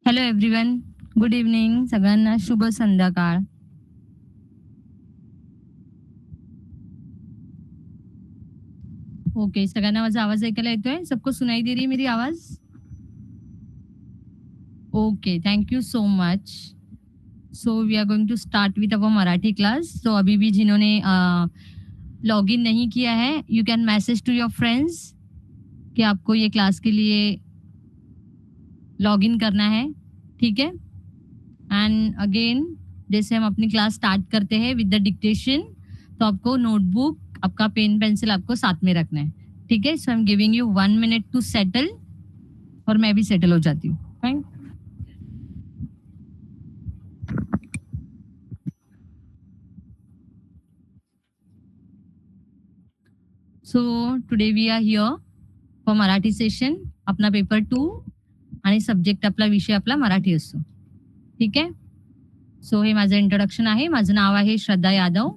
Hello everyone, good evening. सगळ्यांना शुभ संध्याकाळ. ओके, सगळ्यांना माझा आवाज ऐकायला येतोय? सबको सुनाई दे रही मेरी आवाज? Okay, thank you so much. So we are going to start with our Marathi class. So अभी भी जिन्होंने लॉग इन नहीं किया है, you can message to your friends कि आपको ये क्लास के लिए लॉग इन करना है. ठीक है. एंड अगेन, जैसे हम अपनी क्लास स्टार्ट करते हैं विद द डिक्टेशन, तो आपको नोटबुक, आपका पेन पेंसिल आपको साथ में रखना है. ठीक है. So I am giving you 1 minute to settle, और मैं भी सेटल हो जाती हूँ. Fine. So today we are here for Marathi session. अपना पेपर 2 आणि सब्जेक्ट आपला विषय आपला मराठी असतो. ठीक आहे. सो हे माझं इंट्रोडक्शन आहे. माझं नाव आहे श्रद्धा यादव.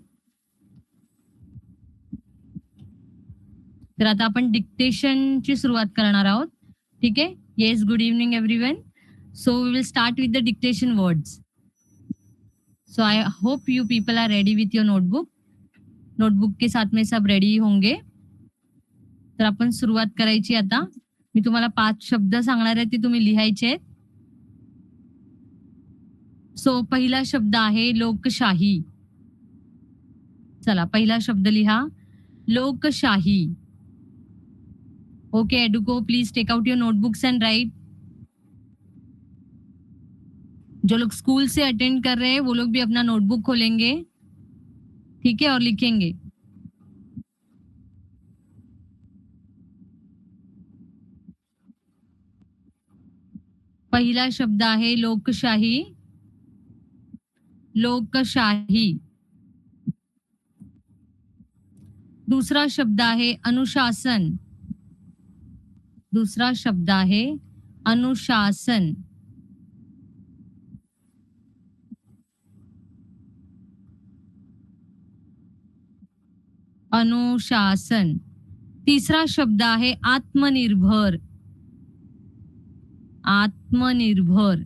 तर आता आपण डिक्टेशनची सुरुवात करणार आहोत. ठीक आहे. Yes, good evening everyone. So we will start with the dictation words. So I hope you people are ready with your notebook. Notebook के साथ में सब रेडी होंगे. तर आपण सुरुवात करायची आता. मी तुम्हाला 5 शब्द सांगणार आहे, ते तुम्ही लिहायचे आहेत. सो पहिला शब्द आहे लोकशाही. चला, पहिला शब्द लिहा, लोकशाही. ओके एडुको, please take out your notebooks and write. जो लोग स्कूल से अटेंड कर रहे हैं वो लोग भी अपना नोटबुक खोलेंगे. ठीक है, और लिखेंगे. पहिला शब्द आहे लोकशाही. लोकशाही. दूसरा शब्द आहे अनुशासन. दूसरा शब्द आहे अनुशासन. अनुशासन. तिसरा शब्द आहे आत्मनिर्भर. आत्मनिर्भर.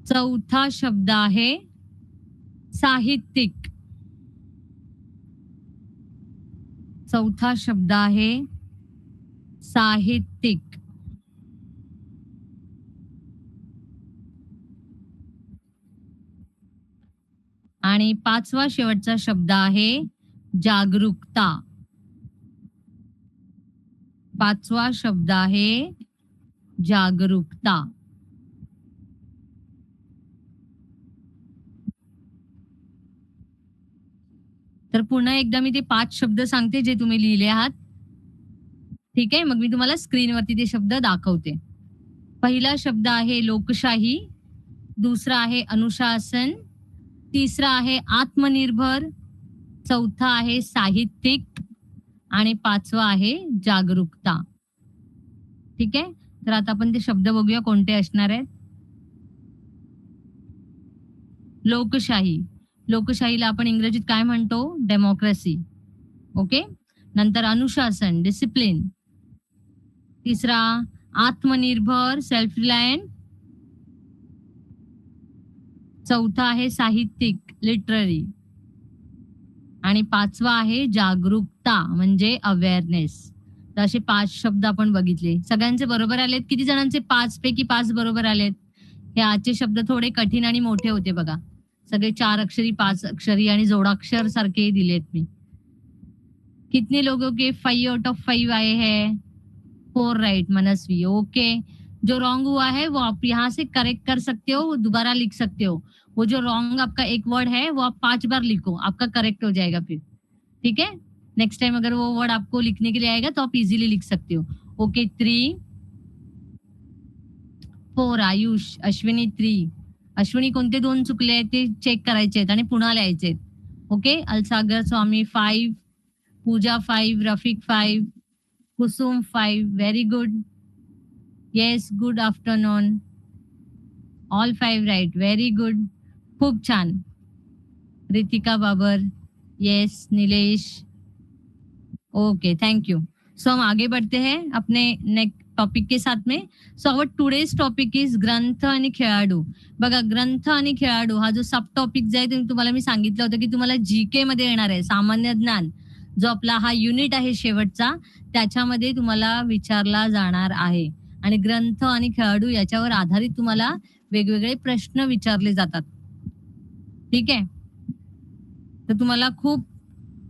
चौथा शब्द आहे साहित्यिक. चौथा शब्द आहे साहित्यिक. आणि 5वा शेवटचा शब्द आहे जागरूकता. 5वा शब्द आहे जागरूकता. तर पुन्हा एकदा मी ते 5 शब्द सांगते जे तुम्ही लिहिले आहात. ठीक आहे. मग मी तुम्हाला स्क्रीनवरती ते शब्द दाखवते. पहिला शब्द आहे लोकशाही. दुसरा आहे अनुशासन. तिसरा आहे आत्मनिर्भर. चौथा आहे साहित्यिक. आणि 5वा आहे जागरूकता. ठीक आहे. तर आता आपण ते शब्द बघूया कोणते असणार आहेत. लोकशाही. लोकशाहीला आपण इंग्रजीत काय म्हणतो? डेमोक्रेसी. ओके. नंतर अनुशासन, डिसिप्लिन. तिसरा आत्मनिर्भर, सेल्फ रिलायंट. चौथा आहे साहित्यिक, लिटररी. आणि 5वा आहे जागरूकता, म्हणजे अवेअरनेस. तर असे 5 शब्द आपण बघितले. सगळ्यांचे बरोबर आलेत? किती जणांचे 5 पैकी 5 बरोबर आलेत? हे आजचे शब्द थोडे कठीण आणि मोठे होते बघा. सगळे 4 अक्षरी, 5 अक्षरी आणि जोडाक्षर सारखे दिलेत मी. कितने लोगों के 5 आउट ऑफ 5 आए हैं? 4 राइट मनस्वी. ओके. जो रॉन्ग हुआ है वो आप यहाँ से करेक्ट कर सकते हो, दोबारा लिख सकते हो. वो जो रॉन्ग आपका एक वर्ड है वो आप 5 बार लिखो, आपका करेक्ट हो जाएगा फिर. ठीक है. नेक्स्ट टाइम अगर वो वर्ड आपको लिखने के लिए आएगा तो आप इजीली लिख सकते हो. ओके. 3, 4 आयुष, अश्विनी 3. अश्विनी कोणते 2 चुकले ते चेक करायचे आहेत आणि पुन्हा लिहायचे आहेत. ओके. अलसागर Swami 5, Pooja 5, Rafiq 5, Kusum 5. Very good. Yes, good afternoon. All 5 right. Very good. खूप छान. Ritika Babar. Yes. Nilesh. Okay, thank you. So हम आगे बढ़ते हैं अपने नेक्स्ट टॉपिक के साथ में. So our today's topic is ग्रंथ आणि खेळाडू. बघा, ग्रंथ आणि खेळाडू हा जो सब टॉपिक जे आहे तुम्हाला मी सांगितलं होतं की तुम्हाला जीके मध्ये येणार आहे, सामान्य ज्ञान, जो आपला हा युनिट आहे शेवटचा, त्याच्यामध्ये तुम्हाला विचारला जाणार आहे. आणि ग्रंथ आणि खेळाडू याच्यावर आधारित तुम्हाला वेगवेगळे प्रश्न विचारले जातात. ठीक आहे. तर तुम्हाला खूप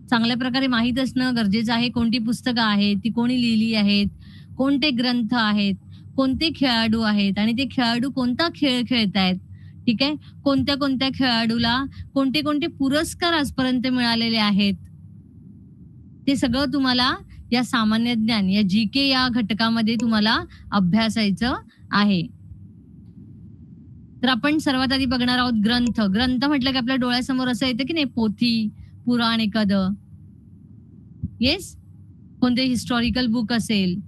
चांगल्या प्रकारे माहित असणं गरजेचं आहे. कोणती पुस्तकं आहेत, ती कोणी लिहिली आहेत, कोणते ग्रंथ आहेत, कोणते खेळाडू आहेत आणि ते खेळाडू कोणता खेळ खेळतायत. ठीक आहे. कोणत्या कोणत्या खेळाडूला कोणते कोणते पुरस्कार आजपर्यंत मिळालेले आहेत, ते सगळं तुम्हाला या सामान्य ज्ञान, या जीके या घटकामध्ये तुम्हाला अभ्यासायचं आहे. तर आपण सर्वात आधी बघणार आहोत ग्रंथ. ग्रंथ म्हटलं की आपल्या डोळ्यासमोर असं येतं की नाही, पोथी, पुराण एखादं. येस, कोणते हिस्टॉरिकल बुक असेल,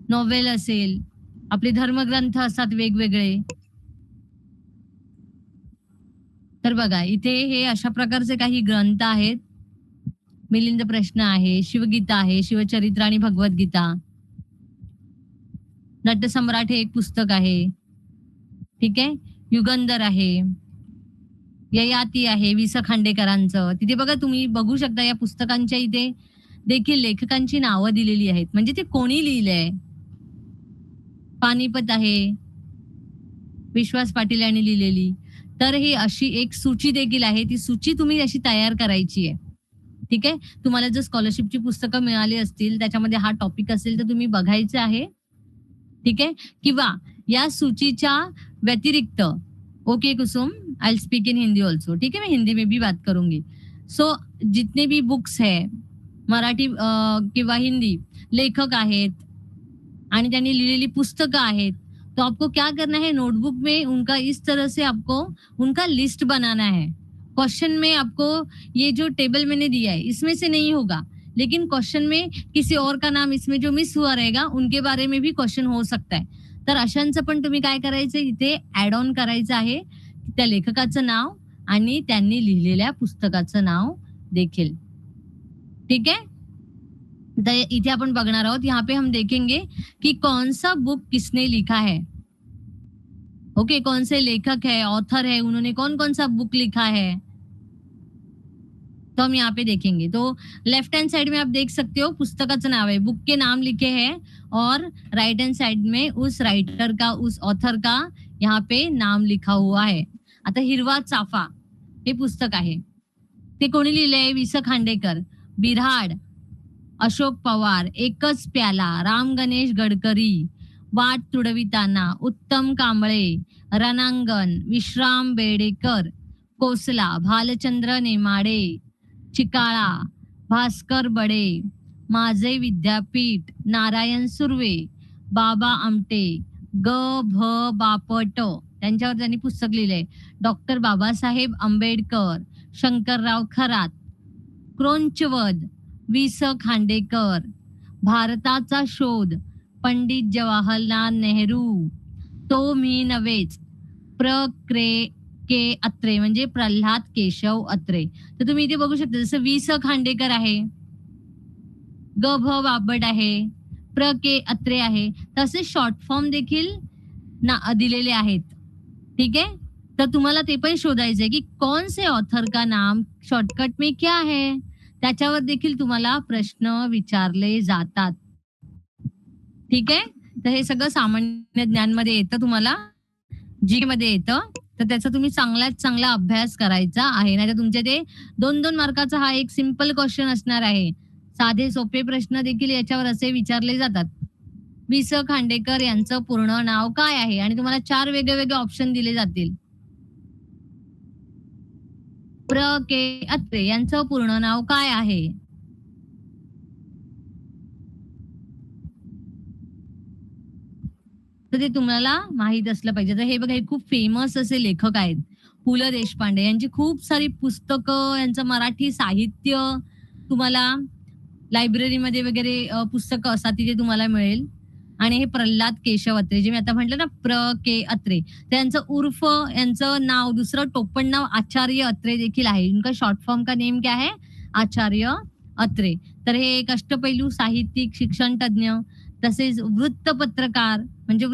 नॉव्हेल असेल, आपले धर्मग्रंथ असतात वेगवेगळे. तर बघा, इथे हे अशा प्रकारचे काही ग्रंथ आहेत. मिलिंद प्रश्न आहे, शिवगीता आहे, शिवचरित्र आणि भगवद्गीता. नटसम्राट हे एक पुस्तक आहे. ठीक आहे. युगंधर आहे, ययाती आहे वि स खांडेकरांचं. तिथे बघा, तुम्ही बघू शकता या पुस्तकांच्या इथे देखील लेखकांची नावं दिलेली आहेत, म्हणजे ते कोणी लिहिलंय. पानिपत आहे, विश्वास पाटील यांनी लिहिलेली. तर ही अशी एक सूची देखील आहे, ती सूची तुम्ही अशी तयार करायची आहे. ठीक आहे. तुम्हाला जर स्कॉलरशिपची पुस्तकं मिळाली असतील, त्याच्यामध्ये हा टॉपिक असेल, तर तुम्ही बघायचं आहे. ठीक है. किंवा या सूचीच्या व्यतिरिक्त, okay Kusum, I will speak in Hindi also. ठीक है, मैं हिंदी में भी बात करूंगी. सो जितने भी बुक्स है, मराठी किंवा हिंदी लेखक आहेत आणि त्यांनी लिहिलेली पुस्तकं आहेत, तो आपको क्या करना है, नोटबुक में उनका इस तरह से आपको उनका लिस्ट बनाना है. क्वेश्चन में आपको ये जो टेबल मैंने दिया है इसमें से नहीं होगा, लेकिन क्वेश्चन में किसी और का नाम इसमें जो मिस हुआ रहेगा उनके बारे में भी क्वेश्चन हो सकता है. तर अशांचं पण तुम्ही काय करायचं, इथे ऍड ऑन करायचं आहे, त्या लेखकाचं नाव आणि त्यांनी लिहिलेल्या पुस्तकाचं नाव देखील. ठीक है. तर इथे आपण बघणार आहोत, यहाँ पे हम देखेंगे कि कौन सा बुक किसने लिखा है. ओके, कौन से लेखक है, ऑथर है, उन्होंने कौन कौन सा बुक लिखा है, तो हम यहाँ पे देखेंगे. तो लेफ्ट हैंड साइड में आप देख सकते हो पुस्तकाचं नाव है, बुक के नाम लिखे हैं, और राइट हैंड साइड में उस राइटर का, उस ऑथर का यहाँ पे नाम लिखा हुआ है. आता हिरवा चाफा हे पुस्तक आहे, ते कोणी लिहिलंय, वि स खांडेकर. बिऱ्हाड, अशोक पवार. एकच प्याला, राम गणेश गडकरी. वाट तुडविताना, उत्तम कांबळे. रणांगण, विश्राम बेडेकर. कोसला, भालचंद्र नेमाडे. चिकाळा, भास्कर बडे. माझे विद्यापीठ, नारायण सुर्वे. बाबा आमटे, ग भ बापट, त्यांच्यावर त्यांनी पुस्तक लिहिलंय. डॉक्टर बाबासाहेब आंबेडकर, शंकरराव खरात. क्रोंचवद, वि स खांडेकर. भारताचा शोध, पंडित जवाहरलाल नेहरू. तो मी नव्हेच, के अत्रे, म्हणजे प्रल्हाद केशव अत्रे. तर तुम्ही इथे बघू शकता, जसं वि स खांडेकर आहे, ग भ बापट आहे, के अत्रे आहे, तसे शॉर्ट फॉर्म देखील दिलेले आहेत. ठीक आहे. तर तुम्हाला ते पण शोधायचंय की कौन से ऑथर का नाम शॉर्टकट में क्या है, त्याच्यावर देखील तुम्हाला प्रश्न विचारले जातात. ठीक आहे. तर हे सगळं सामान्य ज्ञान मध्ये येतं, तुम्हाला जी मध्ये येतं. तर त्याचा तुम्ही चांगल्यात चांगला अभ्यास करायचा आहे. नाही तर तुमचे ते 2-2 मार्काचा हा एक सिंपल क्वेश्चन असणार आहे. साधे सोपे प्रश्न देखील याच्यावर असे विचारले जातात. वि स खांडेकर यांचं पूर्ण नाव काय आहे, आणि तुम्हाला 4 वेगळे ऑप्शन दिले जातील. के अत्रे यांचं पूर्ण नाव काय आहे. तर ते तुम्हाला माहित असलं पाहिजे. तर हे बघा, हे खूप फेमस असे लेखक आहेत, पु ल देशपांडे. यांची खूप सारी पुस्तकं, यांचं मराठी साहित्य तुम्हाला लायब्ररीमध्ये वगैरे पुस्तकं असतात, तिथे तुम्हाला मिळेल. आणि हे प्रल्हाद केशव अत्रे, जे मी आता म्हटलं ना, के अत्रे, त्यांचं उर्फ, यांचं नाव, दुसरं टोपण नाव आचार्य अत्रे देखील आहे. इनका शॉर्ट फॉर्म का नेम क्या है, आचार्य अत्रे. तर हे एक अष्टपैलू साहित्यिक, शिक्षण तज्ञ, तसेच वृत्तपत्रकार म्हणजे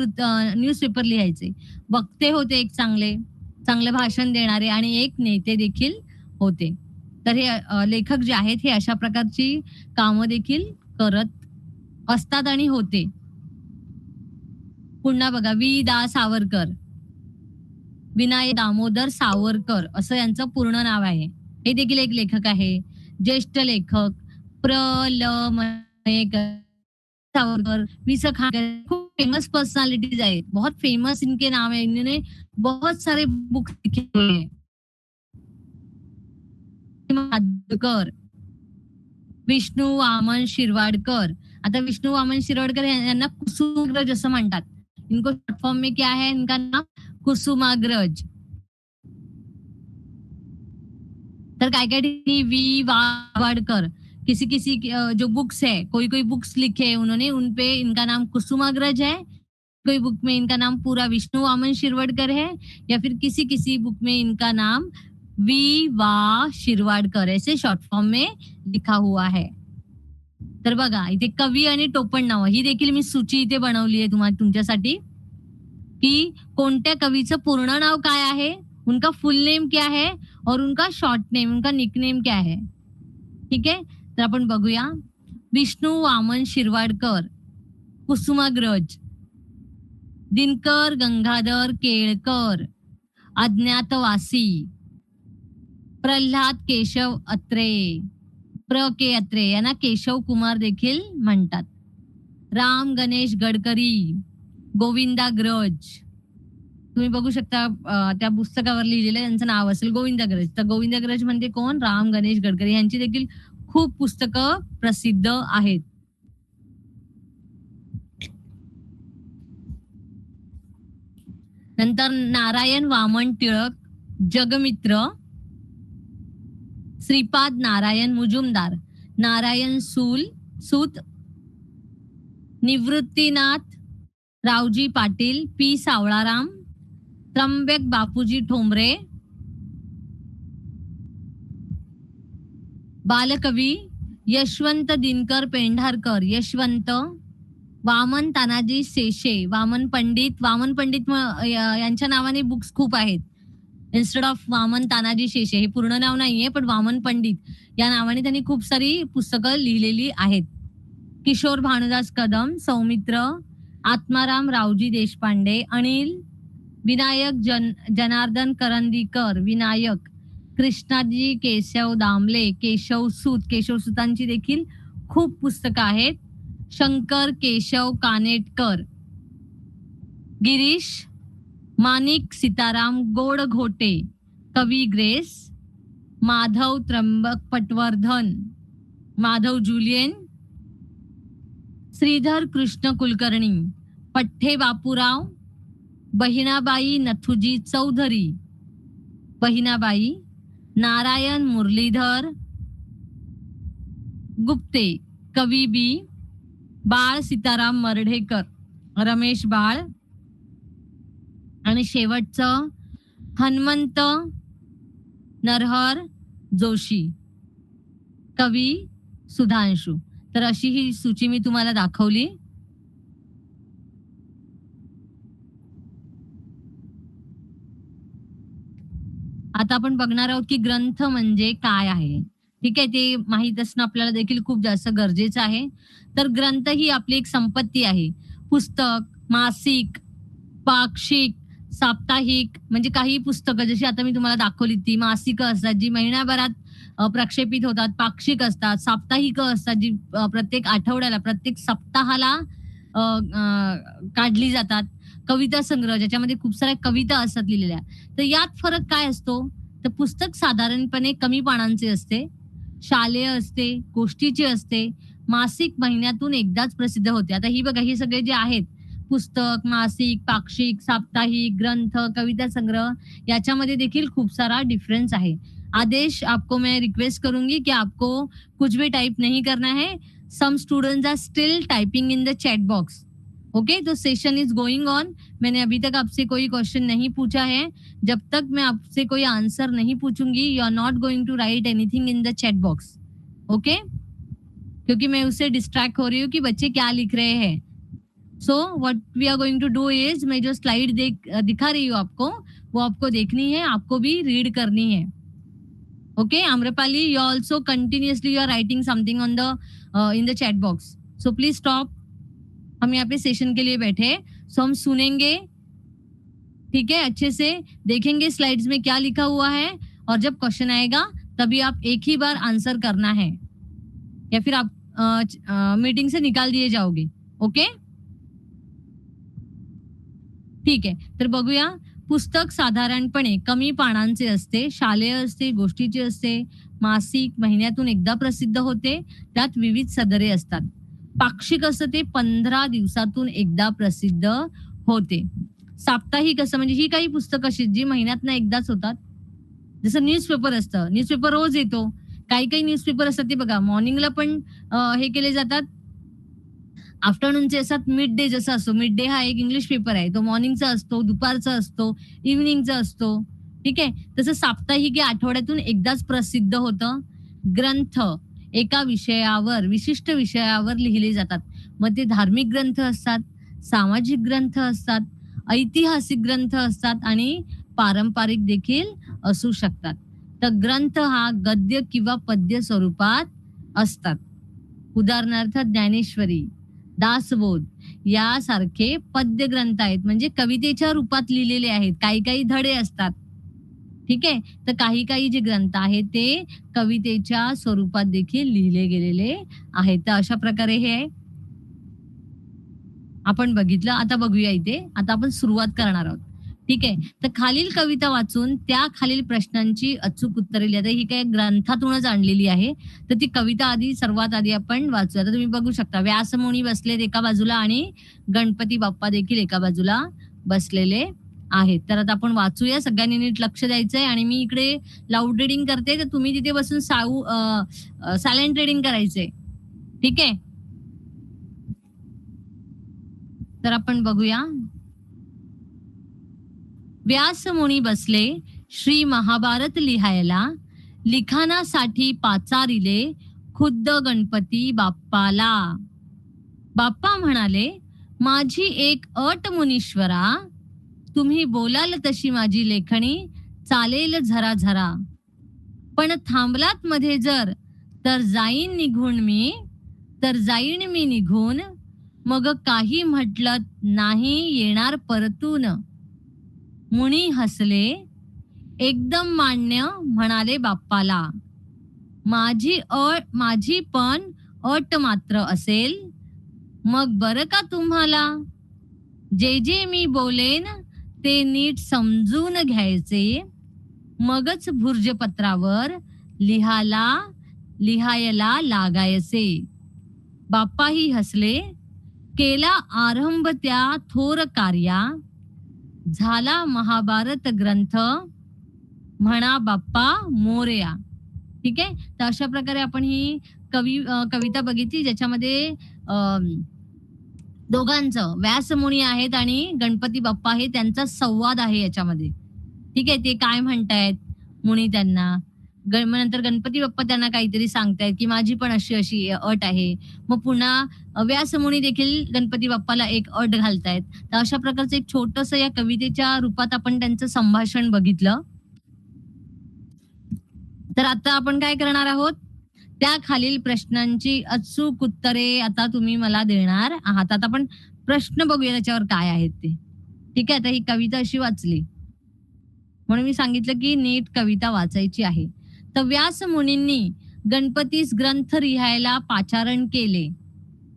न्यूजपेपर लिहायचे. वक्ते होते एक चांगले, चांगलं भाषण देणारे आणि एक नेते देखील होते. तर हे लेखक जे आहेत हे अशा प्रकारची कामं देखील करत असतात आणि होते. पुन्हा बघा दा. सावरकर, विनायक दामोदर सावरकर असं यांचं पूर्ण नाव आहे. हे देखील एक लेखक आहे. ज्येष्ठ लेखक प्र. ल. मयेकर, सावरकर, वि. स. खांडेकर खूप फेमस पर्सनालिटीज आहेत. बहुत फेमस इनके नाम है. इन्होंने बहुत सारे बुक्स लिखे हुए हैं. माडगूळकर, विष्णू वामन शिरवाडकर. आता विष्णू वामन शिरवाडकर यांना कुसुमाग्रज असं म्हणतात. इनको शॉर्ट फॉर्म में क्या है, इनका नाम कुसुमाग्रज. तर काय काय ठिकाणी वी वाडकर, किसी किसी जो बुक्स है, कोई कोई बुक्स लिखे हैं उन्होंने, उनपे इनका नाम कुसुमाग्रज है. कोई बुक में इनका नाम पूरा विष्णु वामन शिरवाडकर है, या फिर किसी किसी बुक में इनका नाम वी वा शिरवाडकर ऐसे शॉर्ट फॉर्म में लिखा हुआ है. तर बघा इथे कवी आणि टोपण नाव ही देखील मी सूची इथे बनवली आहे तुम्हाला तुमच्यासाठी, की कोणत्या कवीचं पूर्ण नाव काय आहे, उनका फुल नेम क्या है और उनका शॉर्ट नेम, उनका निकनेम क्या है. ठीक आहे, तर आपण बघूया. विष्णू वामन शिरवाडकर, कुसुमाग्रज, दिनकर गंगाधर केळकर, अज्ञातवासी, प्रल्हाद केशव अत्रे, के अत्रे यांना केशव कुमार देखील म्हणतात. राम गणेश गडकरी, गोविंदाग्रज. तुम्ही बघू शकता त्या पुस्तकावर लिहिलेलं यांचं नाव असेल गोविंदाग्रज. तर गोविंदाग्रज म्हणजे कोण, राम गणेश गडकरी. यांची देखील खूप पुस्तकं प्रसिद्ध आहेत. नंतर नारायण वामन टिळक, जगमित्र, श्रीपाद नारायण मुजुमदार, नारायण सूत, निवृत्तीनाथ रावजी पाटील, पी. सावळाराम, त्र्यंबक बापूजी ठोंबरे, बालकवी यशवंत दिनकर पेंढारकर, यशवंत, वामन तानाजी शेषे, वामन पंडित यांच्या नावाने बुक्स खूप आहेत. इन्स्टेड ऑफ वामन तानाजी शेषे, हे पूर्ण नाव नाहीये, पण वामन पंडित या नावाने त्यांनी खूप सारी पुस्तकं लिहिलेली आहेत. किशोर भानुदास कदम, सौमित्र, आत्माराम रावजी देशपांडे, अनिल, विनायक जनार्दन करंदीकर, विनायक, कृष्णाजी केशव दामले, केशव सूतांची देखील खूप पुस्तकं आहेत. शंकर केशव कानेटकर, गिरीश, माणिक सीताराम गोडघोटे, कवी ग्रेस, माधव त्र्यंबक पटवर्धन, माधव जुलियन, श्रीधर कृष्ण कुलकर्णी, पठ्ठे बापूराव, बहिणाबाई नथुजी चौधरी, बहिणाबाई, नारायण मुरलीधर गुप्ते, कवी बी, बाळ सीताराम मर्ढेकर, रमेश बाळ, आणि शेवटचं हनुमंत नरहर जोशी, कवी सुधांशू. तर अशी ही सूची मी तुम्हाला दाखवली. आता आपण बघणार आहोत की ग्रंथ म्हणजे काय आहे. ठीक आहे, ते माहित असणं आपल्याला देखील खूप जास्त गरजेचं आहे. तर ग्रंथ ही आपली एक संपत्ती आहे. पुस्तक, मासिक, पाक्षिक, साप्ताहिक म्हणजे काही पुस्तकं जशी आता मी तुम्हाला दाखवली ती मासिकं असतात जी महिन्याभरात प्रक्षेपित होतात, पाक्षिक असतात, साप्ताहिक असतात जी प्रत्येक आठवड्याला प्रत्येक सप्ताहाला काढली जातात. कविता संग्रह ज्याच्यामध्ये खूप साऱ्या कविता असतात लिहिलेल्या. तर यात फरक काय असतो, तर पुस्तक साधारणपणे कमी पानांचे असते, शालेय असते, गोष्टीची असते, मासिक महिन्यातून एकदाच प्रसिद्ध होते. आता ही बघा, ही सगळे जे आहेत पुस्तक, मासिक, पाक्षिक, साप्ताहिक, ग्रंथ, कविता संग्रह याच्यामध्ये देखील खूप सारा डिफरेंस आहे. आदेश, आपको मैं रिक्वेस्ट करूंगी कि आपको कुछ भी टाइप नहीं करना है. Some students are still typing in the chat box. Okay, तो सेशन इज गोइंग ऑन. मैंने अभी तक आपसे कोई क्वेश्चन नहीं पूछा है. जब तक मैं आपसे कोई आंसर नहीं पूछूंगी, you are not going to write anything in the chat box. Okay, क्योंकि मैं उससे डिस्ट्रैक्ट हो रही हूँ कि बच्चे क्या लिख रहे हैं. So what we are going to do is, मैं जो स्लाइड दिखा रही हूँ आपको, वो आपको देखनी है, आपको भी रीड करनी है. Okay Amrapali, you also continuously you are writing something on the in the chat box. So please stop. हम यहाँ पे सेशन के लिए बैठे, सो हम सुनेंगे, ठीक है, अच्छे से देखेंगे स्लाइड्स में क्या लिखा हुआ है, और जब क्वेश्चन आएगा तभी आप एक ही बार आंसर करना है, या फिर आप मीटिंग से निकाल दिए जाओगे. ओके ठीक आहे. तर बघूया. पुस्तक साधारणपणे कमी पानांचे असते, शालेय असते, गोष्टीचे असते, मासिक महिन्यातून एकदा प्रसिद्ध होते, त्यात विविध सदरे असतात. पाक्षिक असतं ते 15 दिवसातून एकदा प्रसिद्ध होते. साप्ताहिक असं म्हणजे ही काही पुस्तकं अशी जी महिन्यातनं एकदाच होतात. जसं न्यूजपेपर असतं, न्यूजपेपर रोज येतो. काही काही न्यूजपेपर असतात ते बघा मॉर्निंगला पण हे केले जातात, आफ्टरनूनचे असतात. मिड डे जसा असतो, मिड डे हा एक इंग्लिश पेपर आहे, तो मॉर्निंगचा असतो, दुपारचा असतो, इव्हनिंगचा असतो. ठीक आहे. तसं साप्ताहिक हे आठवड्यातून एकदाच प्रसिद्ध होतं. ग्रंथ एका विषयावर, विशिष्ट विषयावर लिहिले जातात. मग ते धार्मिक ग्रंथ असतात, सामाजिक ग्रंथ असतात, ऐतिहासिक ग्रंथ असतात आणि पारंपरिक देखील असू शकतात. तर ग्रंथ हा गद्य किंवा पद्य स्वरूपात असतात. उदाहरणार्थ ज्ञानेश्वरी, दासबोध यासारखे पद्य ग्रंथ आहेत, म्हणजे कवितेच्या रूपात लिहिलेले आहेत. काही काही धडे असतात. ठीक आहे. तर काही काही जे ग्रंथ आहेत ते कवितेच्या स्वरूपात देखील लिहिले गेलेले आहेत. तर अशा प्रकारे हे आपण बघितलं. आता बघूया इथे, आता आपण सुरुवात करणार आहोत. ठीक आहे. तर खालील कविता वाचून त्या खालील प्रश्नांची अचूक उत्तरे लिहा. ही काही ग्रंथातूनच आणलेली आहे. तर ती कविता आधी सर्वात आधी आपण वाचूया. तर तुम्ही बघू शकता, व्यासमुनी बसलेत एका बाजूला आणि गणपती बाप्पा देखील एका बाजूला बसलेले आहेत. तर आता आपण वाचूया. सगळ्यांनी नीट लक्ष द्यायचंय आणि मी इकडे लाऊड रीडिंग करते, तर तुम्ही तिथे बसून सायलेंट रीडिंग करायचंय. ठीक आहे. तर आपण बघूया. व्यास मुनी बसले श्री महाभारत लिहायला, लिखाणासाठी पाचारिले खुद्द गणपती बाप्पाला. बाप्पा म्हणाले, माझी एक अट मुनीश्वरा, तुम्ही बोलाल तशी माझी लेखणी चालेल झरा झरा. पण थांबलात मध्ये जर, तर जाईन निघून मी, तर जाईन मी निघून, मग काही म्हटलं नाही येणार परतून. मुनी हसले, एकदम मान्य म्हणाले बाप्पाला. माझी पण अट मात्र असेल, मग बरं का तुम्हाला. जे जे मी बोलेन ते नीट समजून घ्यायचे, मगच भुर्जपत्रावर लिहायला लागायचे. बाप्पाही हसले, केला आरंभ त्या थोर कार्या, झाला महाभारत ग्रंथ, म्हणा बाप्पा मोरया. ठीक आहे. तर अशा प्रकारे आपण ही कविता बघितली, ज्याच्यामध्ये दोघांचं, व्यासमुनी आहेत आणि गणपती बाप्पा आहे, त्यांचा संवाद आहे याच्यामध्ये. ठीक आहे. ते काय म्हणतायत मुनी त्यांना, नंतर गणपती बाप्पा त्यांना काहीतरी सांगतायत की माझी पण अशी अशी अट आहे. मग पुन्हा व्यासमुनी देखील गणपती बाप्पाला एक अट घालतायत. तर अशा प्रकारचं एक छोटस या कवितेच्या रूपात आपण त्यांचं संभाषण बघितलं. तर आता आपण काय करणार आहोत, त्या खालील प्रश्नांची अचूक उत्तरे आता तुम्ही मला देणार आहात. आता आपण प्रश्न बघूया त्याच्यावर काय आहेत ते. ठीक आहे. आता ही कविता अशी वाचली, म्हणून मी सांगितलं की नीट कविता वाचायची आहे. तर व्यास मुनींनी गणपतीस ग्रंथ लिहायला पाचारण केले,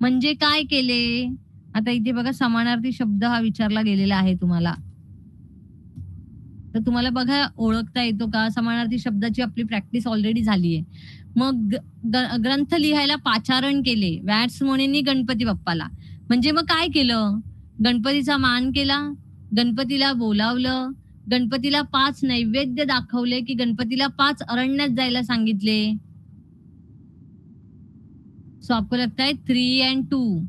म्हणजे काय केले. आता इथे बघा समानार्थी शब्द हा विचारला गेलेला आहे तुम्हाला. तर तुम्हाला बघा ओळखता येतो का. समानार्थी शब्दाची आपली प्रॅक्टिस ऑलरेडी झाली आहे. मग ग्रंथ लिहायला पाचारण केले व्यास मुनींनी गणपती बाप्पाला, म्हणजे मग काय केलं, गणपतीचा मान केला, गणपतीला बोलावलं, गणपतीला 5 नैवेद्य दाखवले, की गणपतीला 5 अरण्यात जायला सांगितले. सो आपको लगता है 3 and 2.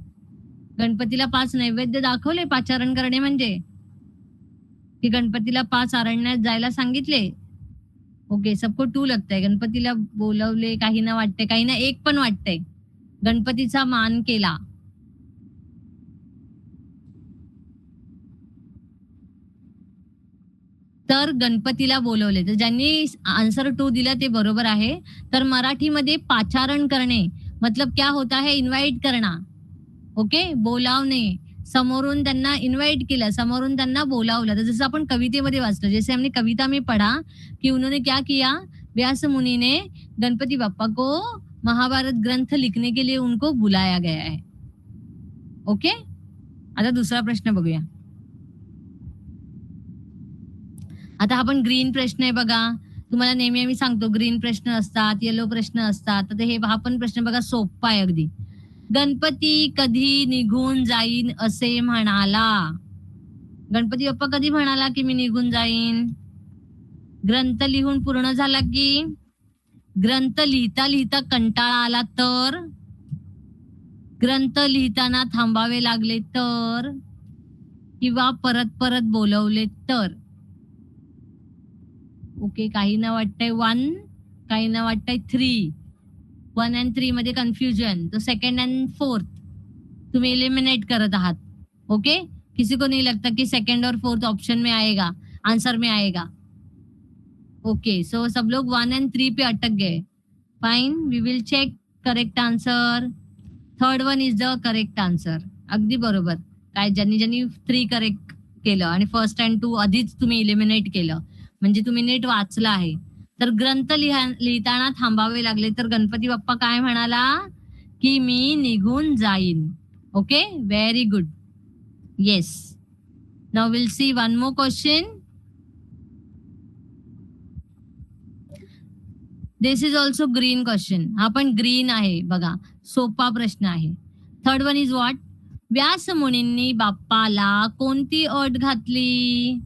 गणपतीला 5 नैवेद्य दाखवले पाचारण करणे म्हणजे, की गणपतीला 5 अरण्यात जायला सांगितले. ओके, सबको 2 लगता है. गणपतीला बोलवले, काहींना वाटते, काहींना 1 पण वाटतंय. गणपतीचा मान केला. तर गणपतीला बोलवले. तर ज्यांनी आन्सर 2 दिला ते बरोबर आहे. तर मराठीमध्ये पाचारण करणे मतलब क्या होता है? इन्व्हाइट करना. ओके, बोलावणे. समोरून त्यांना इन्व्हाइट केलं, समोरून त्यांना बोलावलं. तर जसं आपण कवितेमध्ये वाचलं, जैसे हमने कविता में पढ़ा कि उन्होंने क्या किया, व्यास मुनि ने गणपति बप्पा को महाभारत ग्रंथ लिखने के लिए उनको बुलाया गया है. ओके, आता दुसरा प्रश्न बघूया. आता आपण ग्रीन प्रश्न आहे बघा. तुम्हाला नेहमी आम्ही सांगतो ग्रीन प्रश्न असतात, येलो प्रश्न असतात. तर हे हा पण प्रश्न बघा सोपा आहे अगदी. गणपती कधी निघून जाईन असे म्हणाला? गणपती बाप्पा कधी म्हणाला की मी निघून जाईन? ग्रंथ लिहून पूर्ण झाला की? ग्रंथ लिहिता लिहिता कंटाळा आला तर? ग्रंथ लिहिताना थांबावे लागले तर? किंवा परत परत बोलवले तर? ओके, काहींना वाटतंय 1, काहींना वाटतंय 3. 1 and 3 मध्ये कन्फ्युजन. तो सेकंड एंड फोर्थ तुम्ही एलिमिनेट करत आहात. ओके, किसी को नहीं लगता कि सेकंड और फोर्थ ऑप्शन में आएगा, आंसर में आएगा. ओके, सो सब लोग 1 and 3 पे अटक गए. Fine, we will check correct answer. Third one is the correct answer. अगदी बरोबर. काय ज्यांनी ज्यांनी 3 करेक्ट केलं आणि फर्स्ट अँड 2 आधीच तुम्ही इलिमिनेट केलं, म्हणजे तुम्ही नीट वाचलं आहे. तर ग्रंथ लिहिताना थांबावे लागले तर गणपती बाप्पा काय म्हणाला? की मी निघून जाईन. Okay, very good. Yes. Now will see one more question. This is also green question. हा पण ग्रीन आहे बघा, सोपा प्रश्न आहे. Third one is what? Vyas मुनींनी बाप्पाला कोणती अट घातली?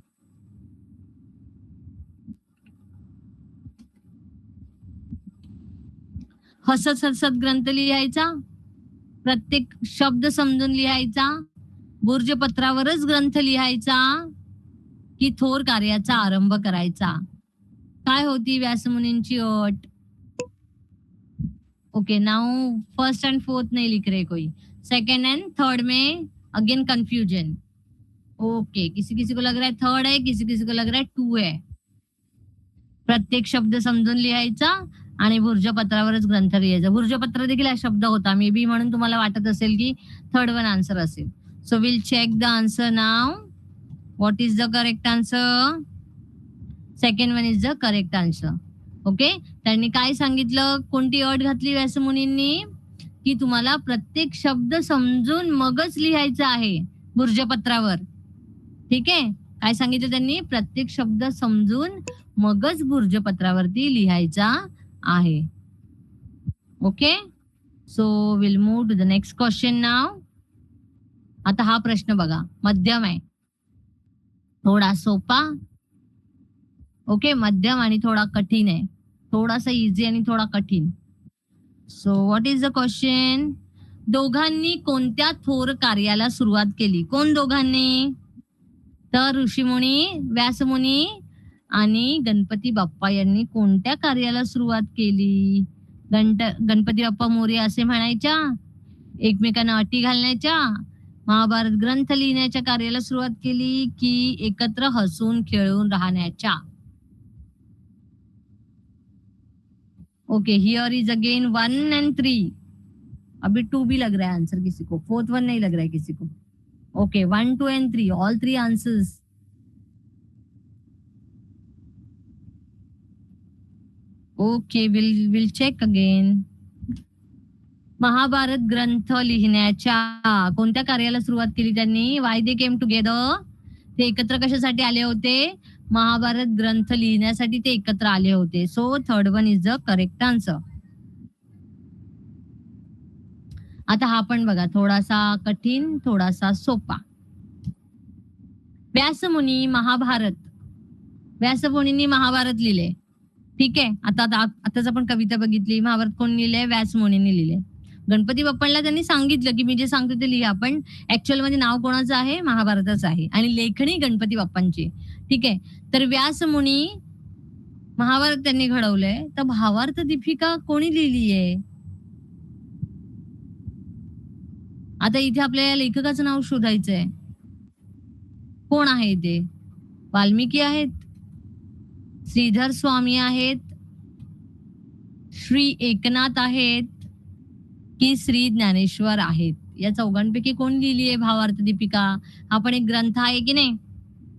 हसत हसत ग्रंथ लिहायचा, प्रत्येक शब्द समजून लिहायचा, बुर्जपत्रावरच ग्रंथ लिहायचा, की थोर कार्याचा आरंभ करायचा? काय होती व्यासमुनींची अट? Okay, now first and fourth नहीं लिख रहे कोई, सेकेंड एंड थर्ड में अगेन कंफ्यूजन. ओके, किसी किसी को लग रहा है थर्ड है, किसी किसी को लग रहा है 2 है. प्रत्येक शब्द समजून लिहायचा आणि भुर्जपत्रावरच ग्रंथ लिहायचा. भुर्जपत्र देखील हा शब्द होता मे बी, म्हणून तुम्हाला वाटत असेल की थर्ड वन आन्सर असेल. So will check the answer now. What is the correct answer? Second one is the correct answer. Okay, त्यांनी काय सांगितलं? कोणती अट घातली व्यासमुनींनी? की तुम्हाला प्रत्येक शब्द समजून मगच लिहायचा आहे भुर्जपत्रावर. ठीक आहे, काय सांगितलं त्यांनी? प्रत्येक शब्द समजून मगच भुर्जपत्रावरती लिहायचा आहे. Okay, so will move to the next question now. आता हा प्रश्न बघा, मध्यम आहे, थोडा सोपा. ओके, मध्यम आणि थोडा कठीण आहे, थोडासा इझी आणि थोडा कठीण. So what is the question? दोघांनी कोणत्या थोर कार्याला सुरुवात केली? कोण दोघांनी? तर ऋषीमुनी, व्यासमुनी आणि गणपती बाप्पा यांनी कोणत्या कार्याला सुरुवात केली? गणपती बाप्पा मोरया असे म्हणायच्या, एकमेकांना अटी घालण्याच्या, महाभारत ग्रंथ लिहिण्याच्या कार्याला सुरुवात केली, की एकत्र हसून खेळून राहण्याच्या? Okay, here is again 1 and 3. अभी 2 भी लग रहा है आंसर किसी को, फोर्थ वन नहीं लग रहा है किसी को. Okay, 1, 2 and 3, all 3 answers. Okay, will check again. Mahabharata ग्रंथ लिहिण्याच्या कोणत्या कार्याला सुरुवात केली त्यांनी? Why they came together? ते एकत्र कशासाठी आले होते? महाभारत ग्रंथ लिहिण्यासाठी ते एकत्र आले होते. So third one is the correct answer. आता हा पण बघा, थोडासा कठीण, थोडासा सोपा. व्यासमुनी महाभारत, व्यासमुनींनी महाभारत लिहिले. ठीक आहे, आताच आपण कविता बघितली. महाभारत कोण लिहिले? व्यासमुनींनी लिहिले. गणपती बाप्पांना त्यांनी सांगितलं की मी जे सांगतो ते लिहा, पण ऍक्च्युअल मध्ये नाव कोणाचं आहे? महाभारताचं आहे, आणि लेखणी गणपती बाप्पांची. ठीक आहे, तर व्यासमुनी महाभारत त्यांनी घडवलंय, तर भावार्थ दीपिका कोणी लिहिली आहे? आता इथे आपल्याला लेखकाचं नाव शोधायचंय. कोण आहे ते? वाल्मिकी आहेत, श्रीधर स्वामी आहेत, श्री एकनाथ आहेत, की श्री ज्ञानेश्वर आहेत? या चौघांपैकी कोण लिहिली आहे भावार्थ दीपिका? हा पण एक ग्रंथ आहे की नाही?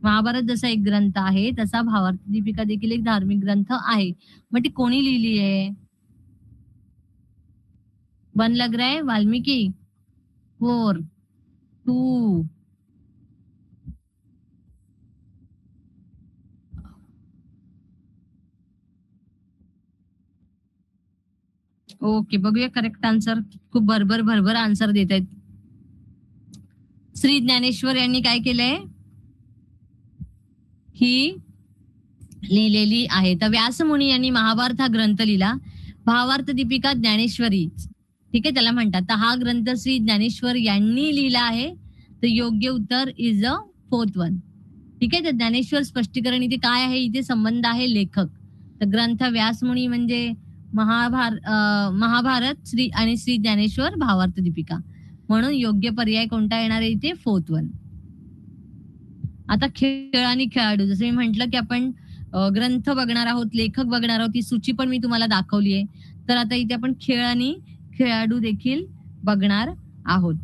महाभारत जसा एक ग्रंथ आहे, तसा भावार्थ दीपिका देखील एक धार्मिक ग्रंथ आहे. मग ती कोणी लिहिली आहे? वन लग रहा है वाल्मीकि. 4, 2. ओके, बघूया करेक्ट आन्सर. खूप भरभर आन्सर देत आहेत. श्री ज्ञानेश्वर यांनी काय केलंय? ही लिहिलेली आहे. तर व्यासमुनी यांनी महाभारत हा ग्रंथ लिहिला. भावार्थ दीपिका ज्ञानेश्वरी, ठीक आहे, त्याला म्हणतात. तर हा ग्रंथ श्री ज्ञानेश्वर यांनी लिहिला आहे. तर योग्य उत्तर इज अ 4th वन. ठीक आहे. तर ज्ञानेश्वर स्पष्टीकरण इथे काय आहे? इथे संबंध आहे लेखक. तर ग्रंथ व्यासमुनी म्हणजे महाभारत श्री आणि श्री ज्ञानेश्वर भावार्थ दीपिका. म्हणून योग्य पर्याय कोणता येणार आहे इथे? 4th one. आता खेळ आणि खेळाडू, जसं मी म्हंटल की आपण ग्रंथ बघणार आहोत, लेखक बघणार आहोत, ती सूची पण मी तुम्हाला दाखवली आहे. तर आता इथे आपण खेळ आणि खेळाडू देखील बघणार आहोत.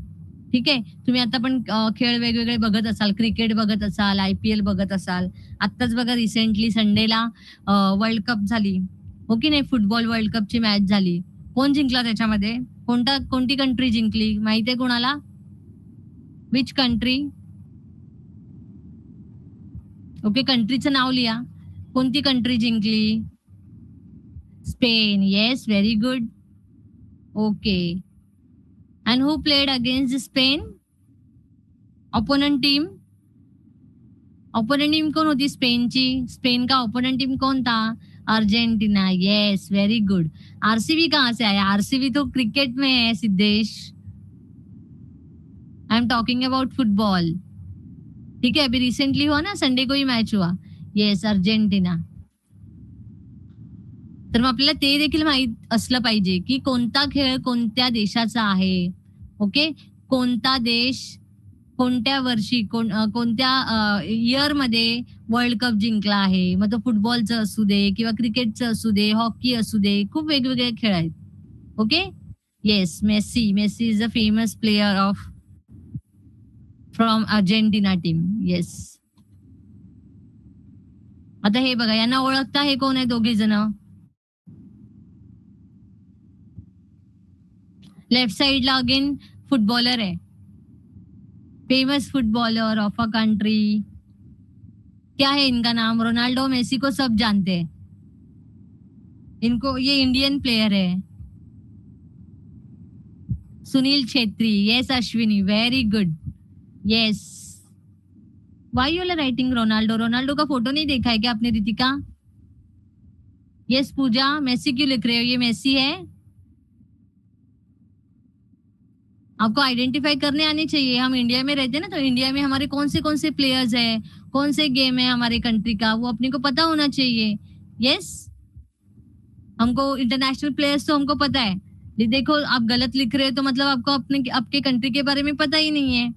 ठीक आहे. तुम्ही आता पण खेळ वेगवेगळे बघत असाल, क्रिकेट बघत असाल, IPL बघत असाल. आत्ताच बघा रिसेंटली संडेला वर्ल्ड कप झाली, हो की नाही? फुटबॉल वर्ल्ड कपची मॅच झाली. कोण जिंकला त्याच्यामध्ये? कोणती कंट्री जिंकली माहितीये कोणाला? Which country? ओके, कंट्रीचं नाव लिहा. कोणती कंट्री जिंकली? Spain. Yes, very good. Okay. And who played against Spain? Opponent team. Opponent team कोण होती स्पेनची? स्पेन का ऑपोनंट टीम कौन था? Argentina. Yes, very good. RCB कहाँ से आया? आरसीबी तो क्रिकेट में है Siddhesh. I am talking about football. ठीक है, अभी रिसेंटली हुआ ना, संडे को ही मैच हुआ. Yes, Argentina. तर मग आपल्याला ते देखील माहित असलं पाहिजे की कोणता खेळ कोणत्या देशाचा आहे. ओके, कोणता देश कोणत्या वर्षी कोणत्या इयर मध्ये वर्ल्ड कप जिंकला आहे. मग तो फुटबॉलचं असू दे किंवा क्रिकेटचं असू दे, हॉकी असू दे, खूप वेगवेगळे खेळ आहेत. Okay. Yes, Messi is a famous player of from Argentina team. Yes. आता हे बघा, यांना ओळखता हे कोण आहे? दोघे जण. लेफ्ट साइडला अगेन फुटबॉलर है, famous footballer of a country. क्या है इनका नाम? रोनाल्डो मेसी को सब जानते हैं इनको. ये इंडियन प्लेयर है. Sunil Chhetri. Yes Ashwini, very good. Yes. Why you are writing Ronaldo? Ronaldo का फोटो नहीं देखा है क्या आपने रितिका? यस पूजा, मेसी क्यों लिख रहे हो? ये मेसी है. आपको आइडेंटिफाई करने आनी चाहिए. हम इंडिया में रहते हैं ना, तो इंडिया में हमारे कौन से प्लेयर्स हैं, कौन से गेम है हमारे कंट्री का, वो अपने को पता होना चाहिए. यस. हमको इंटरनेशनल प्लेयर्स तो हमको पता है. ये देखो, आप गलत लिख रहे हो तो मतलब आपको आपके कंट्री के बारे में पता ही नहीं है.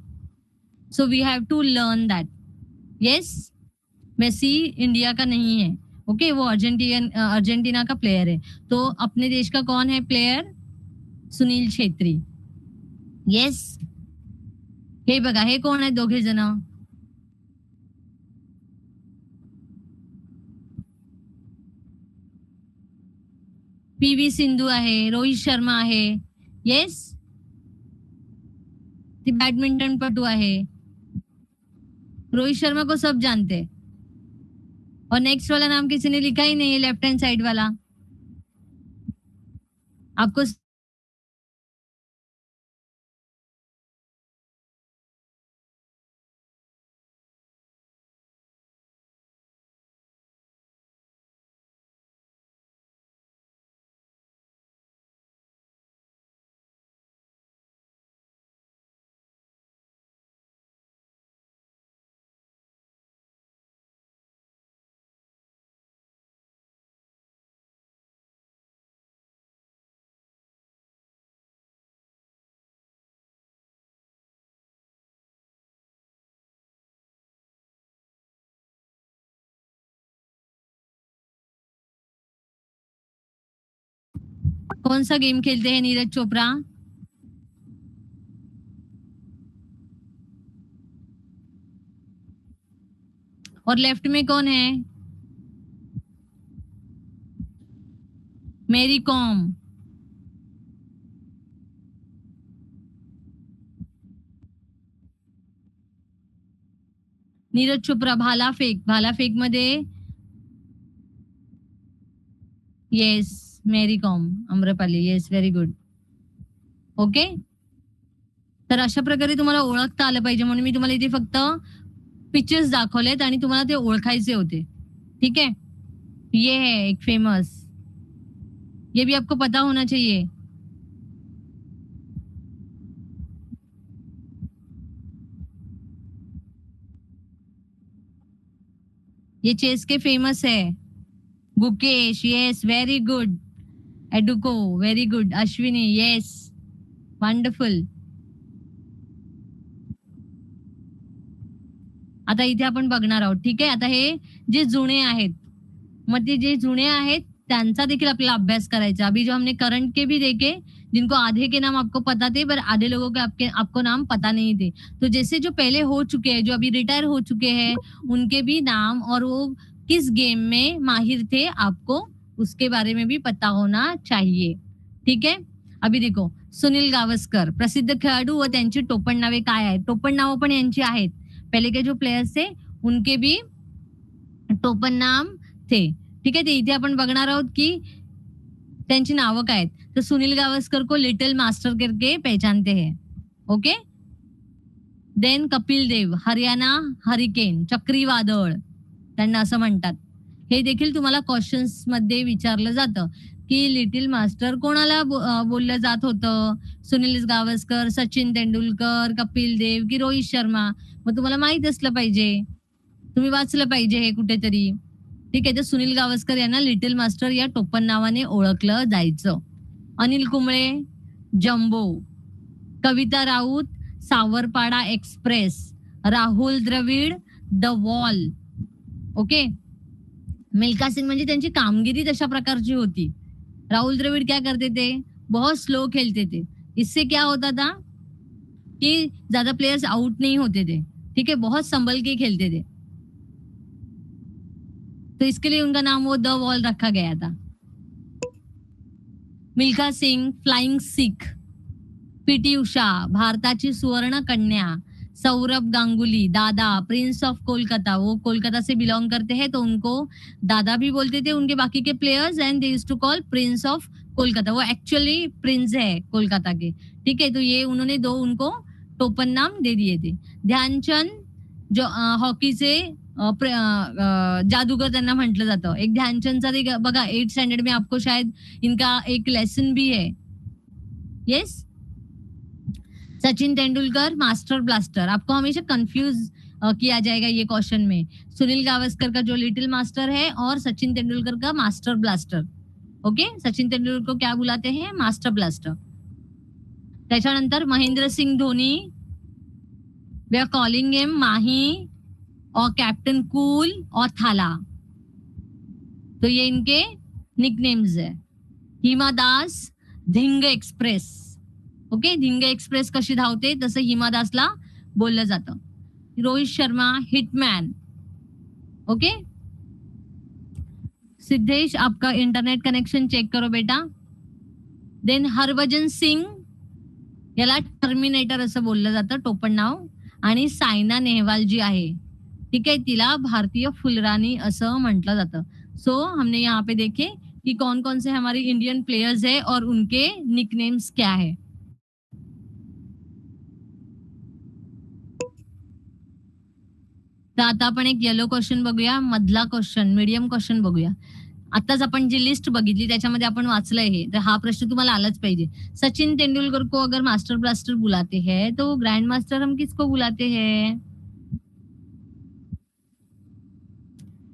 So we have to learn that. Yes. Messi India का नहीं है. ओके, वो अर्जेंटीना का प्लेयर है. तो अपने देश का कौन है प्लेयर? सुनील छेत्री. येस. हे बघा, हे कोण आहे दोघे जण? PV सिंधू आहे, रोहित शर्मा आहे. येस. ती बैडमिंटन पटू आहे. रोहित शर्मा को सब जानते हैं. और नेक्स्ट वाला नाम किसी ने लिखा ही नहीं है, लेफ्ट हैंड साइड वाला. आपको कौन सा गेम खेलते हैं नीरज चोपड़ा? और लेफ्ट में कौन है? मेरी कॉम। नीरज चोपड़ा भाला फेक मध्ये yes, Mary Kom, Amrapali, yes, very good. Okay, तर अशा प्रकारे तुम्हाला ओळखता आलं पाहिजे म्हणून मी तुम्हाला इथे फक्त पिक्चर्स दाखवलेत आणि तुम्हाला ते ओळखायचे होते. ठीक है, ये है एक फेमस, ये भी आपको पता होना चाहिए. ये चेस के फेमस है. Gukesh, yes, very good. एडुको, very good. Ashwini, yes, wonderful. आता इथे आपण बघणार आहोत. ठीक आहे, आता हे जे जुने आहेत, मग ते जे जुने आहेत त्यांचा देखील आपल्याला अभ्यास करायचा. अभी जो हमने करंट के भी देखे, जिनको आधे के नाम आपको पता थे पर आधे लोगों के आपको नाम पता नहीं थे. तो जैसे जो पहले हो चुके हैं, जो अभी रिटायर हो चुके हैं, उनके भी नाम और वो किस गेम में माहिर थे आपको उसके बारे में भी पता होना चाहिए. ठीक है, अभी देखो, सुनील गावस्कर प्रसिद्ध खेळाडू व त्यांची टोपण नावे काय आहेत? टोपण नावं पण यांची आहेत. पहले के जो प्लेयर्स थे उनके भी टोपण नाम थे. ठीक आहे, ते इथे आपण बघणार आहोत की त्यांची नावं काय आहेत. तर सुनील गावस्कर को लिटिल मास्टर करके पहचानते हैं. Okay, then Kapil Dev, Haryana hurricane, चक्रीवादळ त्यांना असं म्हणतात. हे देखील तुम्हाला क्वेश्चन्स मध्ये विचारलं जातं की लिटिल मास्टर कोणाला बोललं जात होतं? सुनील गावस्कर, सचिन तेंडुलकर, कपिल देव की रोहित शर्मा? मग तुम्हाला माहित असलं पाहिजे, तुम्ही वाचलं पाहिजे हे कुठेतरी. ठीक आहे, तर सुनील गावस्कर यांना लिटिल मास्टर या टोपण नावाने ओळखलं जायचं. Anil Kumble, Jumbo. Kavita Raut, Savarpada Express. Rahul Dravid, the Wall. Okay, Milkha Singh म्हणजे त्यांची कामगिरी तशा प्रकारची होती. राहुल द्रविड क्या करते थे? बहुत स्लो खेलते थे. इससे क्या होता था कि ज्यादा प्लेयर्स आउट नहीं होते थे. ठीक है, बहुत संभल के खेलते थे, तो इसके लिए उनका नाम वो द वॉल रखा गया था. मिल्खा सिंग, फ्लाइंग सिख. पीटी उषा, भारताची सुवर्ण कन्या. सौरभ गांगुली, दादा, प्रिंस ऑफ कोलकाता, वो कोलकाता से बिलोंग करते हैं तो उनको दादा भी बोलते थे उनके बाकी के players, and they used to call prince of Kolkata. वो एक्चुअली प्रिंस है कोलकाता के. ठीक है, तो ये उन्होंने दो उनको टोपन नाम दे दिए थे. ध्यानचंद, जो हॉकीचे जादूगर त्यांना म्हटलं जातं. एक ध्यानचंदचा बघा 8th स्टँडर्ड में आपको शायद इनका एक लेसन भी है. Yes, Sachin Tendulkar, master blaster. आपको हमेशा कंफ्यूज किया जाएगा ये क्वेश्चन में. सुनील गावस्कर का जो लिटिल मास्टर है और सचिन तेंदुलकर का master blaster. Okay, Sachin Tendulkar को क्या बुलाते हैं? Master blaster. त्याच्यानंतर Mahendra Singh Dhoni, we R calling हिम माही और कैप्टन कूल और थाला. तो ये इनके निकनेम्स है. Hima Das, Dhing express. Okay, Dhing express कशी धावते तसं हिमा दासला बोललं जातं. रोहित शर्मा, हिटमॅन. ओके, सिद्धेश, आपका इंटरनेट कनेक्शन चेक करो बेटा. देन हरभजन सिंग, याला टर्मिनेटर असं बोललं जातं, टोपण नाव. आणि सायना नेहवाल जी आहे, ठीक आहे, तिला भारतीय फुलराणी असं म्हटलं जातं. सो हमने यहाँ पे देखे कि कौन कौन से हमारे इंडियन प्लेयर्स है और उनके निकनेम्स क्या है. तर आता आपण एक येलो क्वेश्चन बघूया, मधला क्वेश्चन, मीडियम क्वेश्चन बघूया. आताच आपण जी लिस्ट बघितली त्याच्यामध्ये आपण वाचलंय हे, तर हा प्रश्न तुम्हाला आलाच पाहिजे. सचिन तेंदुलकर को अगर मास्टर ब्लास्टर बुलाते हैं तो ग्रैंड मास्टर हम किसको बुलाते हैं?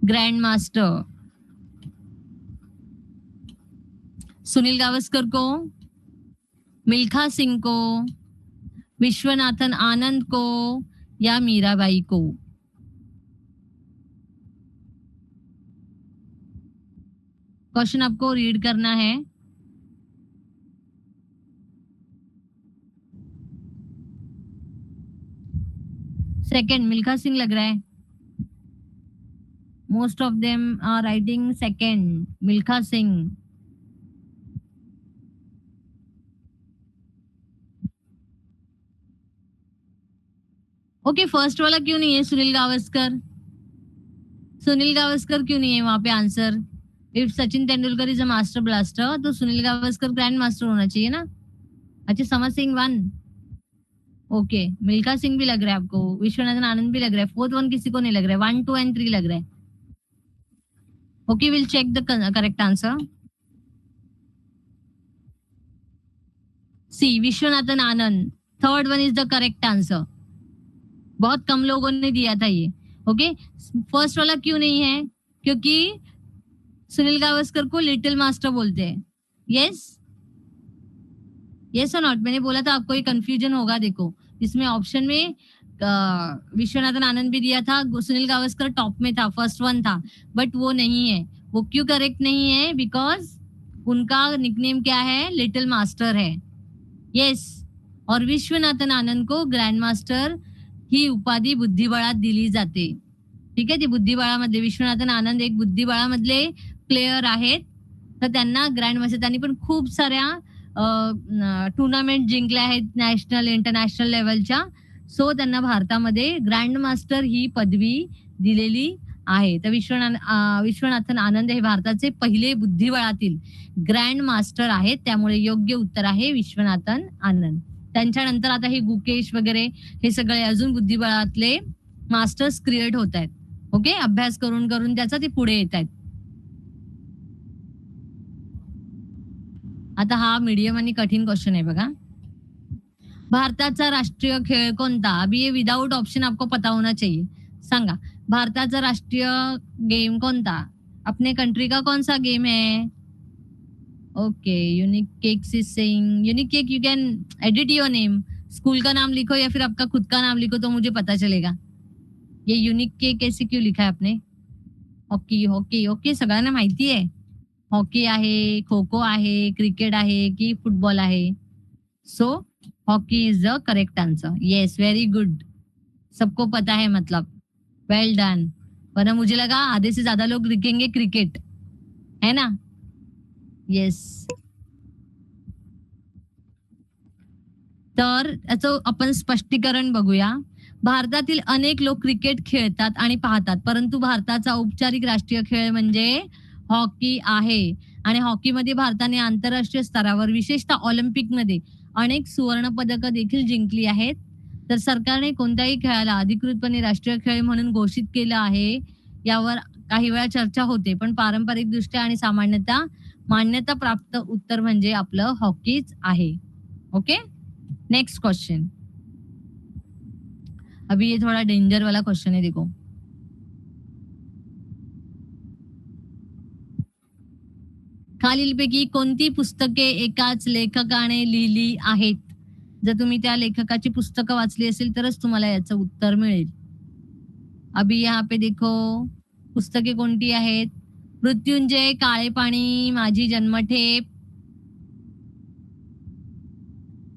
Grand master. सुनील गावस्कर को, मिल्खा सिंह को, विश्वनाथन आनंद को या मीराबाई को? क्वेश्चन आपको रीड करना है. सेकंड मिल्खा सिंह लग रहा है. Most of them are writing second Milkha Singh. Okay first वाला क्यों नहीं है सुनील गावस्कर? सुनील गावस्कर क्यों नहीं है वहां पे answer? If Sachin Tendulkar is a master blaster तो सुनील गावस्कर ग्रैंड मास्टर होना चाहिए ना. अच्छा समर सिंह वन. ओके मिल्खा सिंह भी लग रहा है आपको, विश्वनाथन आनंद भी लग रहा है, फोर्थ वन किसी को नहीं लग रहा है, 1, 2 एंड 3 लग रहा है. Okay will check the correct answer. C Viswanathan Anand, third one is the correct answer. बहुत कम लोगों ने दिया था ये. ओके फर्स्ट वाला क्यों नहीं है? क्योंकि सुनील गावस्कर को लिटिल मास्टर बोलते हैं. यस यस और नॉट. मैंने बोला था आपको ये कंफ्यूजन होगा. देखो इसमें ऑप्शन में विश्वनाथन आनंद भी दिया था, सुनील गावस्कर टॉप में था, फर्स्ट वन था, बट वो नहीं है. वो क्यों करेक्ट नहीं है? बिकॉज उनका निकनेम क्या है? लिटिल मास्टर है. यस और विश्वनाथन आनंद को ग्रँड मास्टर ही उपाधी बुद्धिबळात दिली जाते. ठीक आहे. ते बुद्धिबळामधले विश्वनाथन आनंद एक बुद्धिबळामधले प्लेयर आहेत. तर त्यांना ग्रँड मास्टर, त्यांनी पण खूप साऱ्या टुर्नामेंट जिंकल्या आहेत नॅशनल इंटरनॅशनल लेवलच्या. सो त्यांना भारतामध्ये ग्रँड मास्टर ही पदवी दिलेली आहे. तर विश्वनाथन आनंद हे भारताचे पहिले बुद्धिबळातील ग्रँड मास्टर आहेत. त्यामुळे योग्य उत्तर आहे विश्वनाथन आनंद. त्यांच्यानंतर आता हे गुकेश वगैरे हे सगळे अजून बुद्धिबळातले मास्टर्स क्रिएट होत आहेत. ओके अभ्यास करून करून त्याचा ते पुढे येत आहेत. आता हा मीडियम आणि कठीण क्वेश्चन आहे बघा. भारताचा राष्ट्रीय खेळ कोणता? अभी ये विदाउट ऑप्शन आपको पता होना चाहिए. सांगा भारताचा राष्ट्रीय गेम कोणता? अपने कंट्री का कौन सा गेम है? Okay unique cakes is saying unique cake you can edit your name. School का नाम लिखो या फिर आपका खुद का नाम लिखो तो मुझे पता चलेगा. ये यूनिक केक ऐसे क्यों लिखा है आपने? हॉकी हॉकी ओके सगळ्यांना माहिती आहे. हॉकी आहे, खो खो आहे, क्रिकेट आहे की फुटबॉल आहे? So hockey is the correct answer. Yes very good. सबको पता है मतलब. वेल डन. वरना मुझे लगा आधे से ज्यादा लोग लिखेंगे क्रिकेट, है ना? येस. तर याचं आपण स्पष्टीकरण बघूया. भारतातील अनेक लोक क्रिकेट खेळतात आणि पाहतात, परंतु भारताचा औपचारिक राष्ट्रीय खेळ म्हणजे हॉकी आहे. आणि हॉकीमध्ये भारताने आंतरराष्ट्रीय स्तरावर विशेषतः ऑलिम्पिकमध्ये अनेक सुवर्ण पदकं देखील जिंकली आहेत. तर सरकारने कोणत्याही खेळाला अधिकृतपणे राष्ट्रीय खेळ म्हणून घोषित केलं आहे यावर काही वेळा चर्चा होते, पण पारंपरिक दृष्ट्या आणि सामान्यतः मान्यता प्राप्त उत्तर म्हणजे आपलं हॉकीच आहे. Okay next question. अभी ये थोड़ा डेंजर वाला क्वेश्चन है देखो. खालीलपैकी कोणती पुस्तके एकाच लेखकाने लिहिली आहेत? जर तुम्ही त्या लेखकाची पुस्तकं वाचली असेल तरच तुम्हाला याचं उत्तर मिळेल. अभी यहाँ पे देखो पुस्तके कोणती आहेत? मृत्युंजय, काळे पाणी, माझी जन्मठेप.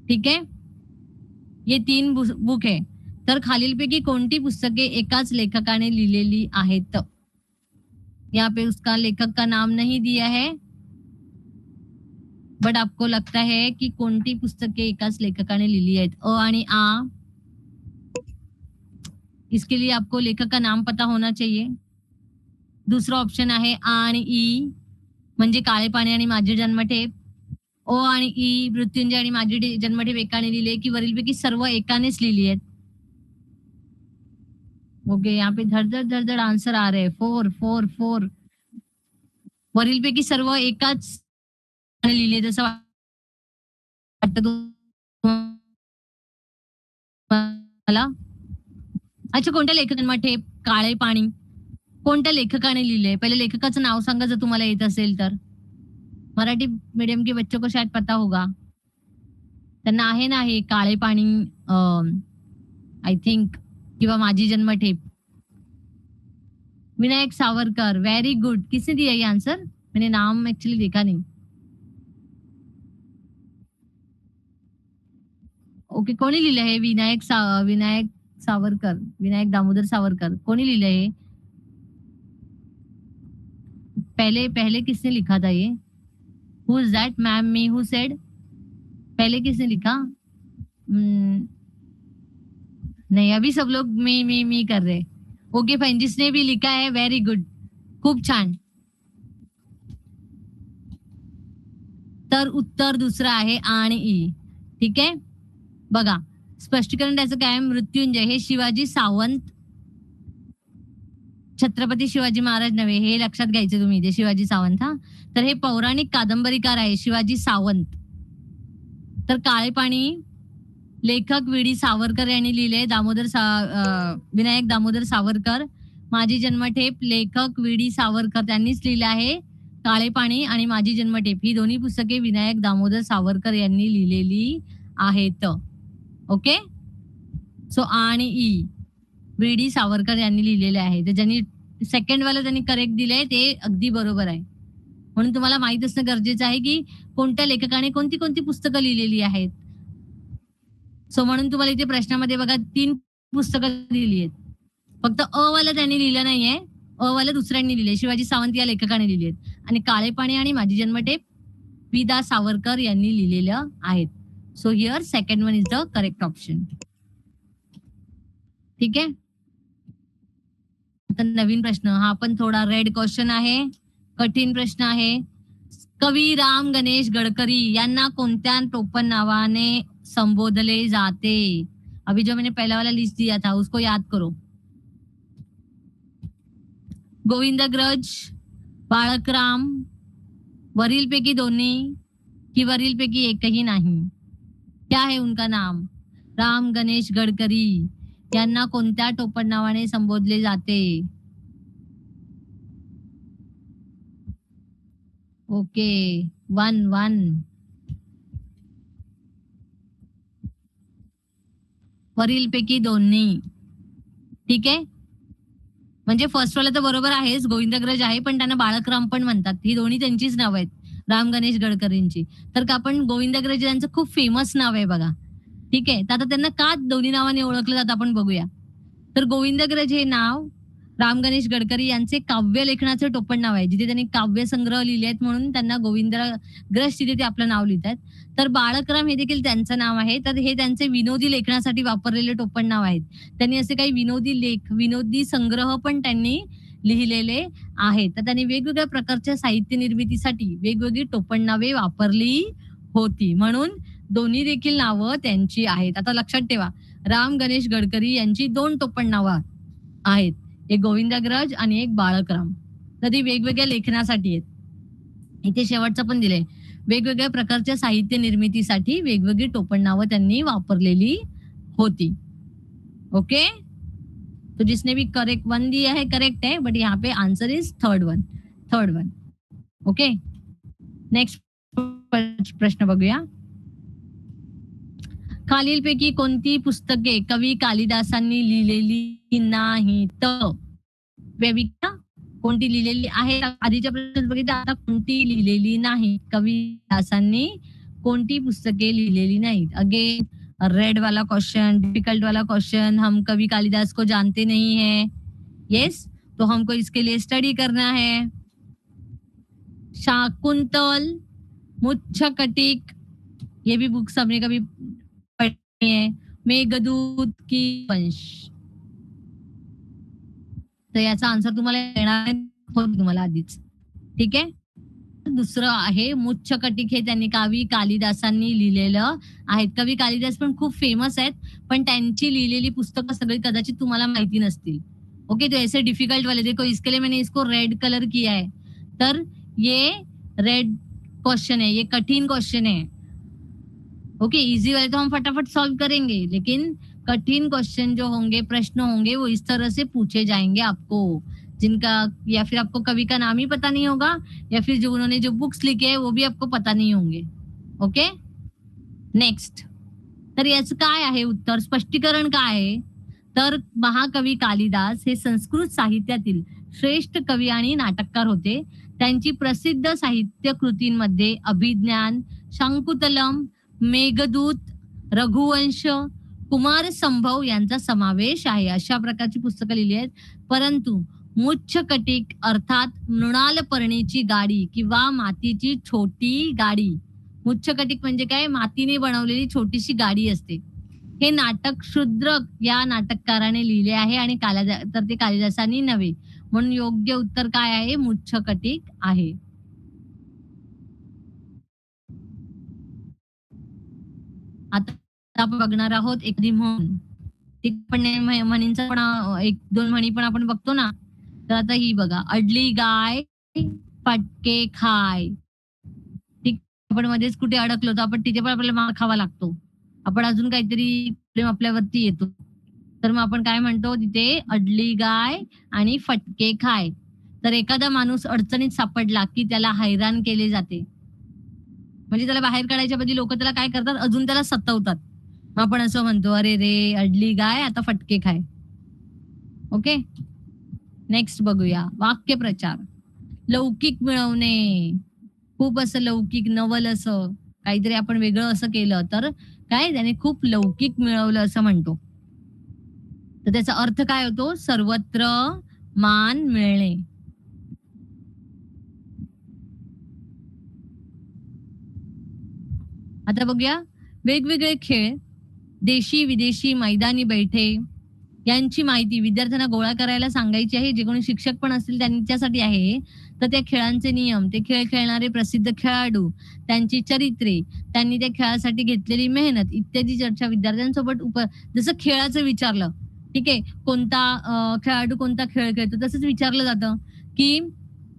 ठीक है ये 3 बुक है. तर खालीलपैकी कोणती पुस्तके एकाच लेखकाने लिहिलेली आहेत? यहाँ पे उसका लेखक का नाम नहीं दिया है, बट आपको लगता है कि कोणती पुस्तके एकाच लेखकाने लिहिली आहेत? अ आणि आ. इसके लिए आपको लेखक का नाम पता होना चाहिए. दूसरा ऑप्शन आहे आ आणि ई म्हणजे काळे पाणी आणि माझी जन्मठेप. ओ आणि ई मृत्युंजय आणि माझी जन्मठेप एकाने लिहिली की वरीलपैकी सर्व एकानेच लिहिली आहेत? ओके यहाँ पे धडधड धडधड आंसर आ रहे 4 4 4. वरीलपैकी सर्व एकाच लिहिले जसं वाटतं तुम्हाला? अच्छा कोणत्या लेखकाने काळे पाणी कोणत्या लेखकाने लिहिले? पहिले लेखकाचं नाव सांगा जर तुम्हाला येत असेल तर. मराठी मीडियम के बच्चों को शायद पता होगा. त्यांना आहे ना हे काळे पाणी आय थिंक किंवा माझी जन्मठेप. Vinayak Savarkar very good. किसने दिया ये आंसर? मैंने नाम एक्चुअली देखा नहीं. ओके कोणी लिहिलं हे? विनायक सावरकर, विनायक दामोदर सावरकर, कोणी लिहिलं हे? पहले पहले किसने लिखा था ये? Who is that? मैम, मी, हु सेड? पहले किसने लिखा? नहीं, अभी सब लोग मी कर रहे. ओके फाइन, जिसने भी लिखा है व्हेरी गुड, खूप छान. तर उत्तर दुसरं आहे आणि ई. ठीक आहे, बघा स्पष्टीकरण त्याचं काय? मृत्युंजय हे शिवाजी सावंत, छत्रपती शिवाजी महाराज नव्हे, हे लक्षात घ्यायचे तुम्ही इथे, शिवाजी सावंत. हा, तर हे पौराणिक कादंबरीकार आहे शिवाजी सावंत. तर काळे पाणी लेखक वी.डी. सावरकर यांनी लिहिले, विनायक दामोदर सावरकर. माझी जन्मठेप लेखक वी.डी. सावरकर त्यांनीच लिहिले आहे. काळे पाणी आणि माझी जन्मठेप ही दोन्ही पुस्तके विनायक दामोदर सावरकर यांनी लिहिलेली आहेत. ओके, सो आणि ई वी.डी. सावरकर यांनी लिहिलेले आहे. तर ज्यांनी सेकंड वाला त्यांनी करेक्ट दिलंय ते अगदी बरोबर आहे. म्हणून तुम्हाला माहित असणं गरजेचं आहे की कोणत्या लेखकाने कोणती कोणती पुस्तकं लिहिलेली आहेत. सो म्हणून तुम्हाला इथे प्रश्नामध्ये बघा 3 पुस्तकं लिहिली आहेत. फक्त अ वाला त्यांनी लिहिलं नाहीये, अ वाला दुसऱ्यांनी लिहिले, शिवाजी सावंत या लेखकाने लिहिले आहेत. आणि काळे पाणी आणि माझी जन्मठेप वि.दा. सावरकर यांनी लिहिलेलं आहेत. So here second one is the correct option. ठीक आहे, आता नवीन प्रश्न, हा पण थोडा रेड क्वेश्चन आहे, कठीण प्रश्न आहे. कवी राम गणेश गडकरी यांना कोणत्या टोपण नावाने संबोधले जाते? अभी जो मैंने पहला वाला लिस्ट दिया था उसको याद करो. गोविंदग्रज, बाळकराम, वरीलपैकी दोन्ही कि वरीलपैकी एकही नाही? क्या है उनका नाम? राम गणेश गडकरी यांना कोणत्या टोपण नावाने संबोधले जाते? ओके, 1-1. वरीलपैकी दोन्ही. ठीक आहे, म्हणजे फर्स्ट वाला तर बरोबर आहेच, गोविंदग्रज आहे, पण त्यांना बाळकराम पण म्हणतात. ही दोन्ही त्यांचीच नाव आहेत, राम गणेश गडकरींची. तर का आपण गोविंदग्रज यांचं खूप फेमस नाव आहे बघा. ठीक आहे, तर आता त्यांना का दोन्ही नावाने ओळखलं जातं आपण बघूया. तर गोविंदग्रज हे नाव राम गणेश गडकरी यांचे काव्य लेखनाचं टोपण नाव आहे, जिथे त्यांनी काव्य संग्रह लिहिले आहेत म्हणून त्यांना गोविंदग्रज तिथे ते आपलं नाव लिहितात. तर बाळकराम हे देखील त्यांचं नाव आहे, तर हे त्यांचे विनोदी लेखनासाठी वापरलेले टोपण नाव आहेत. त्यांनी असे काही विनोदी संग्रह पण त्यांनी लिहिलेले आहेत. तर त्यांनी वेगवेगळ्या प्रकारच्या साहित्य निर्मितीसाठी वेगवेगळी टोपण नावे वापरली होती, म्हणून दोन्ही देखील नावं त्यांची आहेत. आता लक्षात ठेवा, राम गणेश गडकरी यांची 2 टोपण नावं आहेत, एक गोविंदग्रज आणि एक बाळकराम. तर ती वेगवेगळ्या लेखनासाठी आहेत. इथे शेवटचं पण दिलंय, वेगवेगळ्या प्रकारच्या साहित्य निर्मितीसाठी वेगवेगळी टोपण नावं त्यांनी वापरलेली होती. ओके, तो जिसने भी करेक्ट 1 दिया है करेक्ट है, बट यहाँ पे answer is third one. Okay, next प्रश्न बघूया. खालीलपैकी कोणती पुस्तके कवी कालिदासांनी लिहिलेली नाहीत? वेविका कोणती लिहिलेली आहे? आधीच्या प्रश्नात बघितलं, आता कोणती लिहिलेली नाही? कविदासांनी कोणती पुस्तके लिहिलेली नाहीत? अगेन रेड वाला क्वेश्चन, डिफिकल्ट वाला क्वेश्चन. हम कवि कालिदास को जानते नहीं है, यस, तो हमको इसके लिए स्टडी करना है. शाकुंतल, मुच्छकटिक, ये भी बुक्स हमने कभी पढ़ी है. मेघदूत की वंश. तर याचा आन्सर तुम्हाला येणार तुम्हाला आधीच. ठीक आहे, दुसरं आहे मुच्छकटिक, हे त्यांनी कवी कालिदासांनी लिहिलेलं आहे. कवी कालिदास पण खूप फेमस आहेत, पण त्यांची लिहिलेली पुस्तकं सगळी कदाचित तुम्हाला माहिती नसतील. ओके, तो ऐसे डिफिकल्ट वाले, देखो इसके लिए मैंने इसको रेड कलर किया है. तर ये रेड क्वेश्चन है, ये कठिन क्वेश्चन है. ओके, इजी वाले तो हम फटाफट सॉल्व करेंगे, लेकिन कठिन क्वेश्चन जो होंगे, प्रश्न होंगे, वो इस तरह से पूछे जाएंगे आपको, जिनका या फिर आपको कवि का नाम ही पता नहीं होगा, या फिर जो उन्होंने जो बुक्स लिखे हैं वो भी आपको पता नहीं होंगे. Okay, next. तर याचं काय आहे उत्तर, स्पष्टीकरण काय आहे? तर महाकवी कालिदास हे संस्कृत साहित्यातील श्रेष्ठ कवी आणि नाटककार होते. त्यांची प्रसिद्ध साहित्य कृतींमध्ये अभिज्ञान, शाकुंतलम, मेघदूत, रघुवंश, कुमार संभव यांचा समावेश आहे. अशा प्रकारची पुस्तकं लिहिली आहेत. परंतु मुच्छकटिक अर्थात मृणाल पर्णीची गाडी किंवा मातीची छोटी गाडी. मुच्छकटिक म्हणजे काय? मातीने बनवलेली छोटीशी गाडी असते. हे नाटक शूद्रक या नाटककाराने लिहिले आहे आणि तर ते कालिदासांनी नव्हे. म्हणून योग्य उत्तर काय आहे? मुच्छकटिक आहे. आता आपण बघणार आहोत एखादी म्हण. ती पण म्हणींचा पण एक दोन म्हणी पण आपण बघतो ना. तर आता ही बघा, अडली गाय फटके खाय. ठीक, आपण मध्येच कुठे अडकलो तर आपण तिथे पण आपल्याला मार खावा लागतो. आपण अजून काहीतरी प्रॉब्लेम आपल्यावरती येतो. तर मग आपण काय म्हणतो तिथे, अडली गाय आणि फटके खाय. तर एखादा माणूस अडचणीत सापडला की त्याला हैराण केले जाते. म्हणजे त्याला बाहेर काढायच्या बदली लोक त्याला काय करतात, अजून त्याला सतवतात. मग आपण असं म्हणतो, अरे रे अडली गाय आता फटके खाय. ओके, नेक्स्ट बघूया वाक्यप्रचार. लौकिक मिळवणे, खूप असं लौकिक नवल असं काहीतरी आपण वेगळं असं केलं तर काय, त्याने खूप लौकिक मिळवलं असं म्हणतो. तर त्याचा अर्थ काय होतो? सर्वत्र मान मिळणे. आता बघूया वेगवेगळे खेळ, देशी विदेशी मैदानी बैठे यांची माहिती विद्यार्थ्यांना गोळा करायला सांगायची आहे. जे कोणी शिक्षक पण असतील त्यांच्यासाठी आहे. तर त्या खेळांचे नियम, ते खेळ खेळणारे प्रसिद्ध खेळाडू, त्यांची चरित्रे, त्यांनी त्या खेळासाठी घेतलेली मेहनत इत्यादी चर्चा विद्यार्थ्यांसोबत जसं खेळाचं विचारलं, ठीक आहे, कोणता खेळाडू कोणता खेळ खेळतो तसंच विचारलं जातं की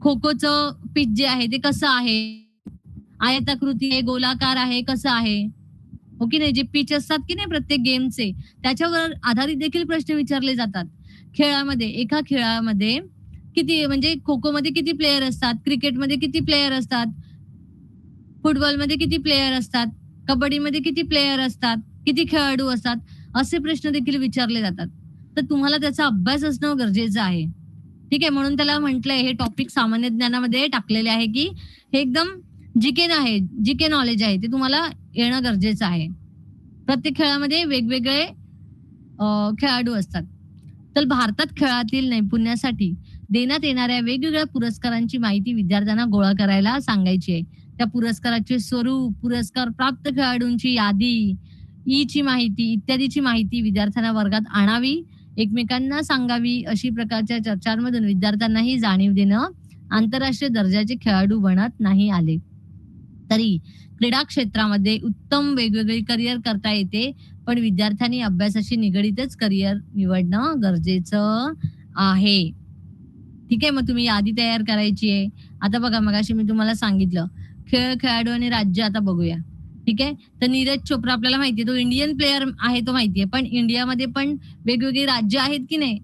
खो खोचं पिच जे आहे ते कसं आहे, आयताकृती आहे, गोलाकार आहे, कसं आहे, हो की नाही. जे पिच असतात की नाही प्रत्येक गेमचे, त्याच्यावर आधारित देखील प्रश्न विचारले जातात. खेळामध्ये, एका खेळामध्ये किती, म्हणजे खो खो मध्ये किती प्लेयर असतात, क्रिकेटमध्ये किती प्लेयर असतात, फुटबॉलमध्ये किती प्लेयर असतात, कबड्डीमध्ये किती प्लेयर असतात, किती खेळाडू असतात, असे प्रश्न देखील विचारले जातात. तर तुम्हाला त्याचा अभ्यास असणं गरजेचं आहे. ठीक आहे, म्हणून त्याला म्हटलंय, हे टॉपिक सामान्य ज्ञानामध्ये टाकलेले आहे की हे एकदम जी के नॉलेज आहे ते तुम्हाला येणं गरजेचं आहे. प्रत्येक खेळामध्ये वेगवेगळे खेळाडू असतात. तर भारतात खेळातील नैपुण्यासाठी देण्यात येणाऱ्या वेगवेगळ्या पुरस्कारांची माहिती विद्यार्थ्यांना गोळा करायला सांगायची आहे. त्या पुरस्काराचे स्वरूप, पुरस्कार प्राप्त खेळाडूंची यादी, ची माहिती इत्यादीची माहिती विद्यार्थ्यांना वर्गात आणावी, एकमेकांना सांगावी. अशी प्रकारच्या चर्चांमधून विद्यार्थ्यांनाही जाणीव देणं आंतरराष्ट्रीय दर्जाचे खेळाडू बनत नाही आले तरी क्रीडा क्षेत्रामध्ये उत्तम वेगवेगळे करिअर करता येते. पण विद्यार्थ्यांनी अभ्यासाशी निगडीतच करिअर निवडणं गरजेचं आहे. ठीक आहे, मग तुम्ही यादी तयार करायची आहे. आता बघा, मगाशी मी तुम्हाला सांगितलं खेळ, खेळाडू आणि राज्य. आता बघूया. ठीक आहे, तर नीरज चोप्रा आपल्याला माहितीये, तो इंडियन प्लेअर आहे, तो माहितीये. पण इंडियामध्ये पण वेगवेगळी राज्य आहेत की नाही,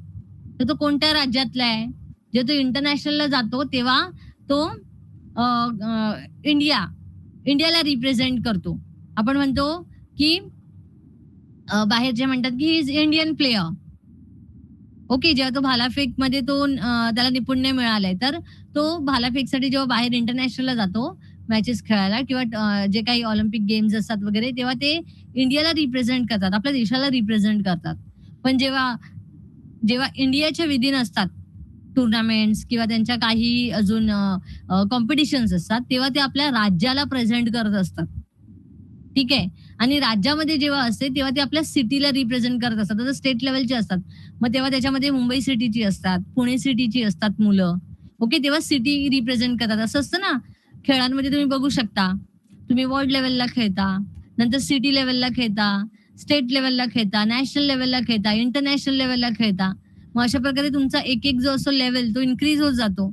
तर तो कोणत्या राज्यातला आहे? जेव्हा तो इंटरनॅशनलला जातो तेव्हा तो इंडियाला रिप्रेझेंट करतो. आपण म्हणतो की बाहेर जे म्हणतात की he is Indian player. Okay, जेव्हा तो भालाफेकमध्ये त्याला निपुण्य मिळालंय, तर तो भालाफेकसाठी जेव्हा बाहेर इंटरनॅशनलला जातो मॅचेस खेळायला किंवा जे काही ऑलिम्पिक गेम्स असतात वगैरे, तेव्हा ते इंडियाला रिप्रेझेंट करतात, आपल्या देशाला रिप्रेझेंट करतात. पण जेव्हा जेव्हा इंडियाच्या विधीन असतात टुर्नामेंट्स किंवा त्यांच्या काही अजून कॉम्पिटिशन्स असतात, तेव्हा ते आपल्या राज्याला प्रेझेंट करत असतात. ठीक आहे, आणि राज्यामध्ये जेव्हा असते तेव्हा ते आपल्या सिटीला रिप्रेझेंट करत असतात. आता स्टेट लेवलचे असतात, मग तेव्हा त्याच्यामध्ये मुंबई सिटीची असतात, पुणे सिटीची असतात मुलं. ओके, तेव्हा सिटी रिप्रेझेंट करतात. असं असतं ना, खेळांमध्ये तुम्ही बघू शकता. तुम्ही वर्ल्ड लेवलला खेळता, नंतर सिटी लेवलला खेळता, स्टेट लेवलला खेळता, नॅशनल लेवलला खेळता, इंटरनॅशनल लेवलला खेळता. मग अशा प्रकारे तुमचा एक एक जो असतो लेवल तो इन्क्रीज होत जातो,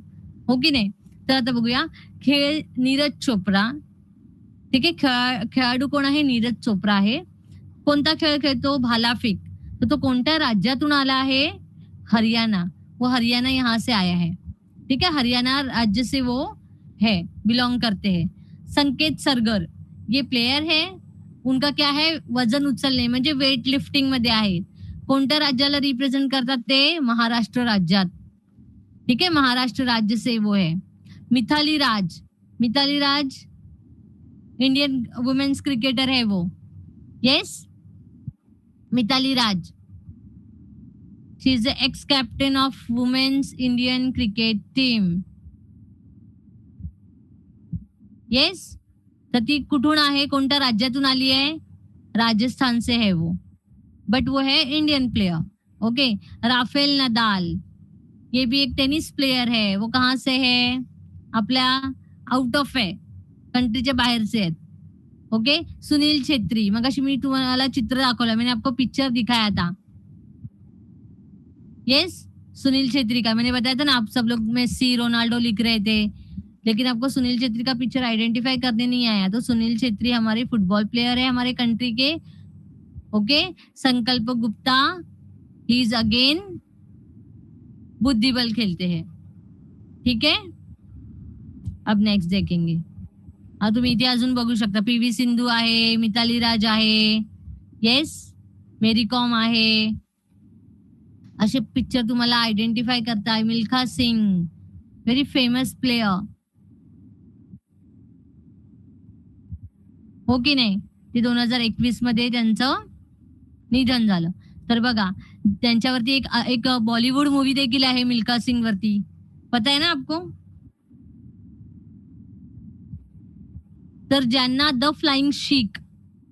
हो की नाही. तर आता बघूया खेळ, नीरज चोप्रा. ठीक आहे, खेळाडू कोण आहे? नीरज चोप्रा आहे. कोणता खेळ खेळतो? भालाफेक. तर तो कोणत्या राज्यातून आला आहे? हरियाणा. वो हरियाणा यहाँ से आया है. ठीक है, हरियाणा राज्य से वो है, बिलोंग करते हैं. संकेत सरगर, ये प्लेयर है, उनका क्या है, वजन उचलणे म्हणजे वेट लिफ्टिंग मध्ये आहे. कोणत्या राज्याला रिप्रेझेंट करतात ते? महाराष्ट्र राज्यात. ठीक है, महाराष्ट्र राज्य से वो है. Mithali Raj Indian women's cricketer है वो. Yes, Mithali Raj. She is the ex captain of women's Indian cricket team. Yes. तर ती कुठून आहे, कोणत्या राज्यातून आली आहे? राजस्थान से है वो, बट वो है Indian player. Okay. Rafael Nadal, ये भी एक टेनिस प्लेयर है. वो कहाँ से है? आपल्या आउट ऑफ है, कंट्रीच्या बाहेरचे आहेत. ओके. सुनील छेत्री, मगाशी मी तुम्हाला चित्र दाखवलं, मैंने आपको पिक्चर दिखाया था. यस. सुनील छेत्री का मैंने बताया था ना, आप सब लोग मेसी रोनाल्डो लिख रहे थे, लेकिन आपको सुनील छेत्री का पिक्चर आइडेंटिफाई करने नहीं आया. तो सुनील छेत्री हमारे फुटबॉल प्लेयर है, हमारे कंट्री के. ओके. संकल्प गुप्ता, ही इज अगेन बुद्धिबल खेलते हैं. ठीक है. अब नेक्स्ट देखेंगे. तुम्ही इथे अजून बघू शकता, पी.व्ही. सिंधू आहे, मिताली राज आहे. येस. मेरी कॉम आहे. असे पिक्चर तुम्हाला आयडेंटिफाय करताय. Milkha Singh, very famous player. हो की नाही? ते 2021 मध्ये त्यांचं निधन झालं. तर बघा, त्यांच्यावरती एक बॉलिवूड मूवी देखील आहे मिल्खा सिंग वरती. पता है ना आपको? तर ज्यांना द फ्लाइंग शीक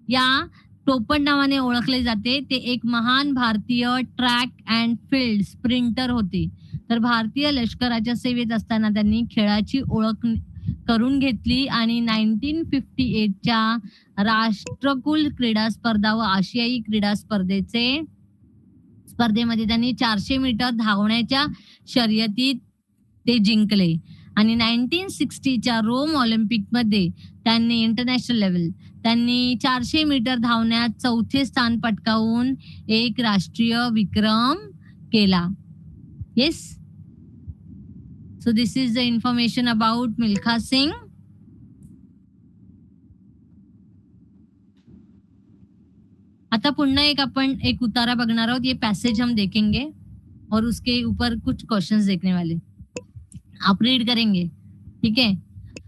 या टोपण नावाने ओळखले जाते, ते एक महान भारतीय ट्रॅक अँड फील्ड स्प्रिंटर होते. तर भारतीय लष्कराच्या सेवेत असताना त्यांनी खेळाची ओळख करून घेतली आणि 1958च्या राष्ट्रकुल क्रीडा स्पर्धा व आशियाई क्रीडा स्पर्धेमध्ये त्यांनी 400 मीटर धावण्याच्या शर्यतीत ते जिंकले. आणि 1960च्या रोम ऑलिम्पिकमध्ये त्यांनी इंटरनॅशनल लेवल त्यांनी 400 मीटर धावण्यात 4थे स्थान पटकावून एक राष्ट्रीय विक्रम केला. Yes. So this is the information about Milkha Singh. आता पुन्हा आपण एक उतारा बघणार आहोत. ये पैसेज हम देखेंगे और उसके ऊपर कुछ क्वेश्चंस देखने वाले. आप रीड करेंगे. ठीक है.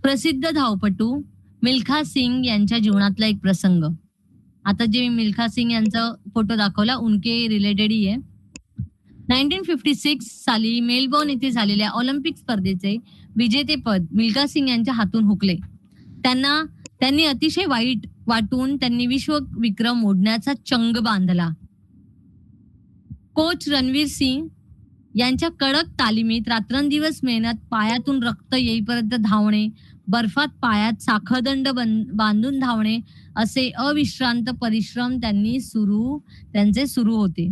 प्रसिद्ध धावपटू मिल्खा सिंग यांच्या जीवनातला एक प्रसंग. आता जे मिल्खा सिंग यांचा फोटो दाखवला, उनके रिलेटेड ही आहे. 1956 साली मेलबॉर्न येथे झालेल्या ऑलिम्पिक स्पर्धेचे विजेतेपद मिल्खा सिंग यांच्या हातून हुकले. त्यांनी अतिशय वाईट वाटून त्यांनी विश्व विक्रम मोडण्याचा चंग बांधला. कोच रणवीर सिंग यांच्या कडक तालिमीत रात्रंदिवस मेहनत, पायातून रक्त येईपर्यंत धावणे, बर्फात पायात साखळदंड बांधून धावणे असे अविश्रांत परिश्रम त्यांचे सुरू होते.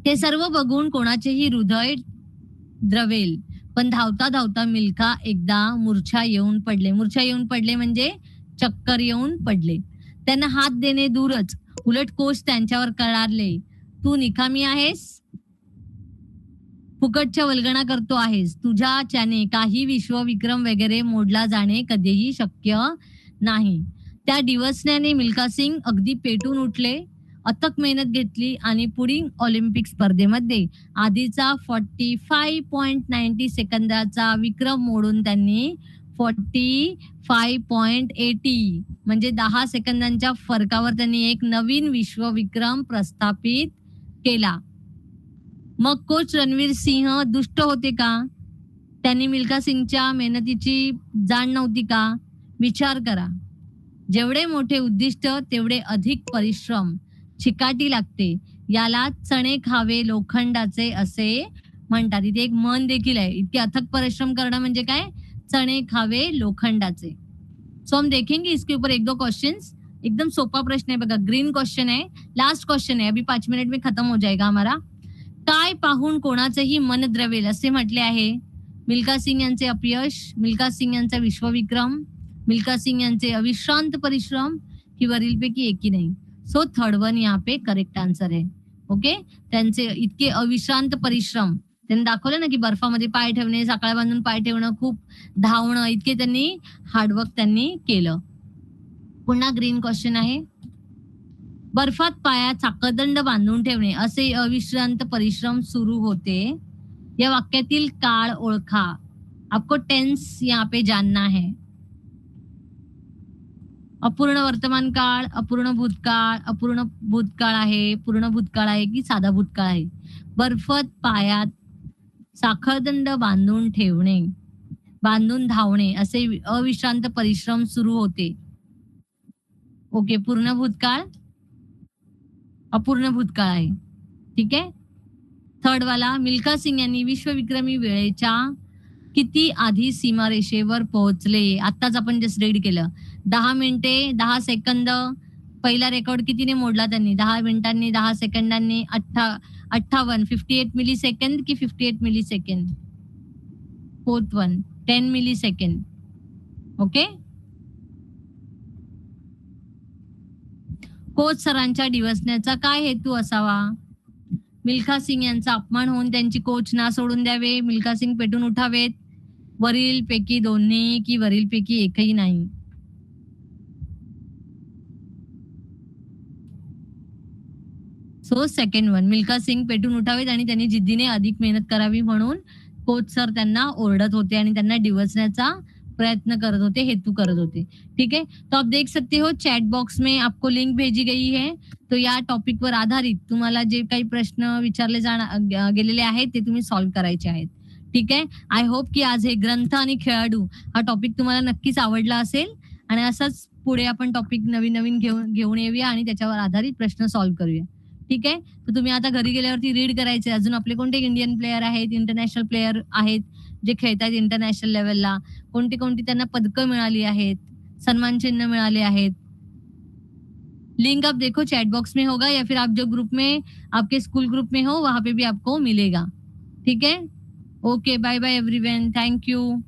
हे सर्व बघून कोणाचेही हृदय द्रवेल. पण धावता धावता मिल्खा एकदा मूर्छा येऊन पडले म्हणजे चक्कर येऊन पडले. त्यांना हात देणे दूरच, उलट कोच त्यांच्यावर कळारले, तू निकामी आहेस, फुकटच्या वल्गना करतो आहेस, तुझ्याच्याने काही विश्वविक्रम वगैरे मोडला जाणे कधीही शक्य नाही. त्या डिवचण्याने मिल्खा सिंग अगदी पेटून उठले, अथक मेहनत घेतली आणि पुढील ऑलिम्पिक स्पर्धेमध्ये आधीचा 45.90 सेकंदाचा विक्रम मोडून त्यांनी 45.80 म्हणजे 10 सेकंदांच्या फरकावर त्यांनी एक नवीन विश्वविक्रम प्रस्थापित केला. मग कोच रणवीर सिंह दुष्ट होते का? त्यांनी मिल्खा सिंगच्या मेहनतीची जाण नव्हती का? विचार करा. जेवढे मोठे उद्दिष्ट तेवढे अधिक परिश्रम, चिकाटी लागते. याला चणे खावे लोखंडाचे असे म्हणतात. इथे एक म्हण देखील आहे, इतके अथक परिश्रम करणं म्हणजे काय? चणे खावे लोखंडाचे. सो हम देखेंगे इसके ऊपर एक दो क्वेश्चंस. एकदम सोपा प्रश्न है बघा, ग्रीन क्वेश्चन है, लास्ट क्वेश्चन है, अभी 5 मिनट में खत्म हो जाएगा हमारा. काय पाहून कोणाचेही मन द्रवेल असे म्हटले आहे? मिल्खा सिंग यांचे अपयश, मिल्खा सिंग यांचा विश्वविक्रम, मिल्खा सिंग यांचे अविश्रांत परिश्रम की वरीलपैकी एकही नाही. सो थर्ड वन यहाँ पे करेक्ट आंसर है. ओके. त्यांचे इतके अविश्रांत परिश्रम, त्यांनी दाखवलं ना की बर्फामध्ये पाय ठेवणे, साखळ्या बांधून पाय ठेवणं, खूप धावणं, इतके त्यांनी हार्डवर्क त्यांनी केलं. पुन्हा ग्रीन क्वेश्चन आहे. बर्फात पायात साखळदंड बांधून ठेवणे असे अविश्रांत परिश्रम सुरू होते. या वाक्यातील काळ ओळखा. आपको टेन्स यहाँ पे जानना है. अपूर्ण वर्तमान काळ, अपूर्ण भूतकाळ, अपूर्ण भूतकाळ आहे, पूर्ण भूतकाळ आहे की साधा भूतकाळ आहे. बर्फात पायात साखळदंड बांधून ठेवणे, बांधून धावणे असे अविश्रांत परिश्रम सुरू होते. ओके, पूर्ण भूतकाळ, अपूर्ण भूतकाळ आहे. ठीक आहे. थर्ड वाला, मिल्खा सिंग यांनी विश्वविक्रमी वेळेच्या किती आधी सीमारेषेवर पोहोचले? आत्ताच आपण जस्ट रीड केलं. 10 मिनिटे 10 सेकंद. पहिला रेकॉर्ड कितीने मोडला त्यांनी? 10 मिनिटांनी 10 सेकंदांनी 58 मिली सेकंद की 58 millisecond? Fourth one 10 millisecond. Okay. Coach सरांच्या डिवचण्याचा काय हेतू असावा? मिल्खा सिंग यांचा अपमान होऊन त्यांची कोच ना सोडून द्यावे, मिल्खा सिंग पेटून उठावेत, वरील पैकी दोन्ही की वरील पैकी एकही नाही? So second one, Milkha Singh पेटून उठावेत आणि त्यांनी जिद्दीने अधिक मेहनत करावी म्हणून कोच सर त्यांना ओरडत होते आणि त्यांना डिवचण्याचा प्रयत्न करत होते, हेतू करत होते. ठीक है, तो आप देख सकते हो चैट बॉक्स में आपको लिंक भेजी गई है. तो या टॉपिक वर आधारित तुम्हाला जे काही प्रश्न विचारले गेलेले आहेत ते तुम्ही सॉल्व्ह करायचे आहेत. ठीक आहे. आय होप की आज हे ग्रंथ आणि खेळाडू हा टॉपिक तुम्हाला नक्कीच आवडला असेल आणि असंच पुढे आपण टॉपिक नवीन नवीन घेऊन येऊया आणि त्याच्यावर आधारित प्रश्न सॉल्व्ह करूया. ठीक आहे. तर तुम्ही आता घरी गेल्यावरती रीड करायचे. अजून आपले कोणते इंडियन प्लेयर आहेत, इंटरनॅशनल प्लेयर आहेत जे खेळतात इंटरनॅशनल लेवलला, कोणती कोणती त्यांना पदकं मिळाली आहेत, सन्मान चिन्ह मिळाले आहेत. लिंक आप देखो चैट बॉक्स में होगा या फिर आप जो ग्रुप में आपके स्कूल ग्रुप में हो वहां पे भी आपको मिलेगा. ठीक है. Okay, bye bye everyone, thank you.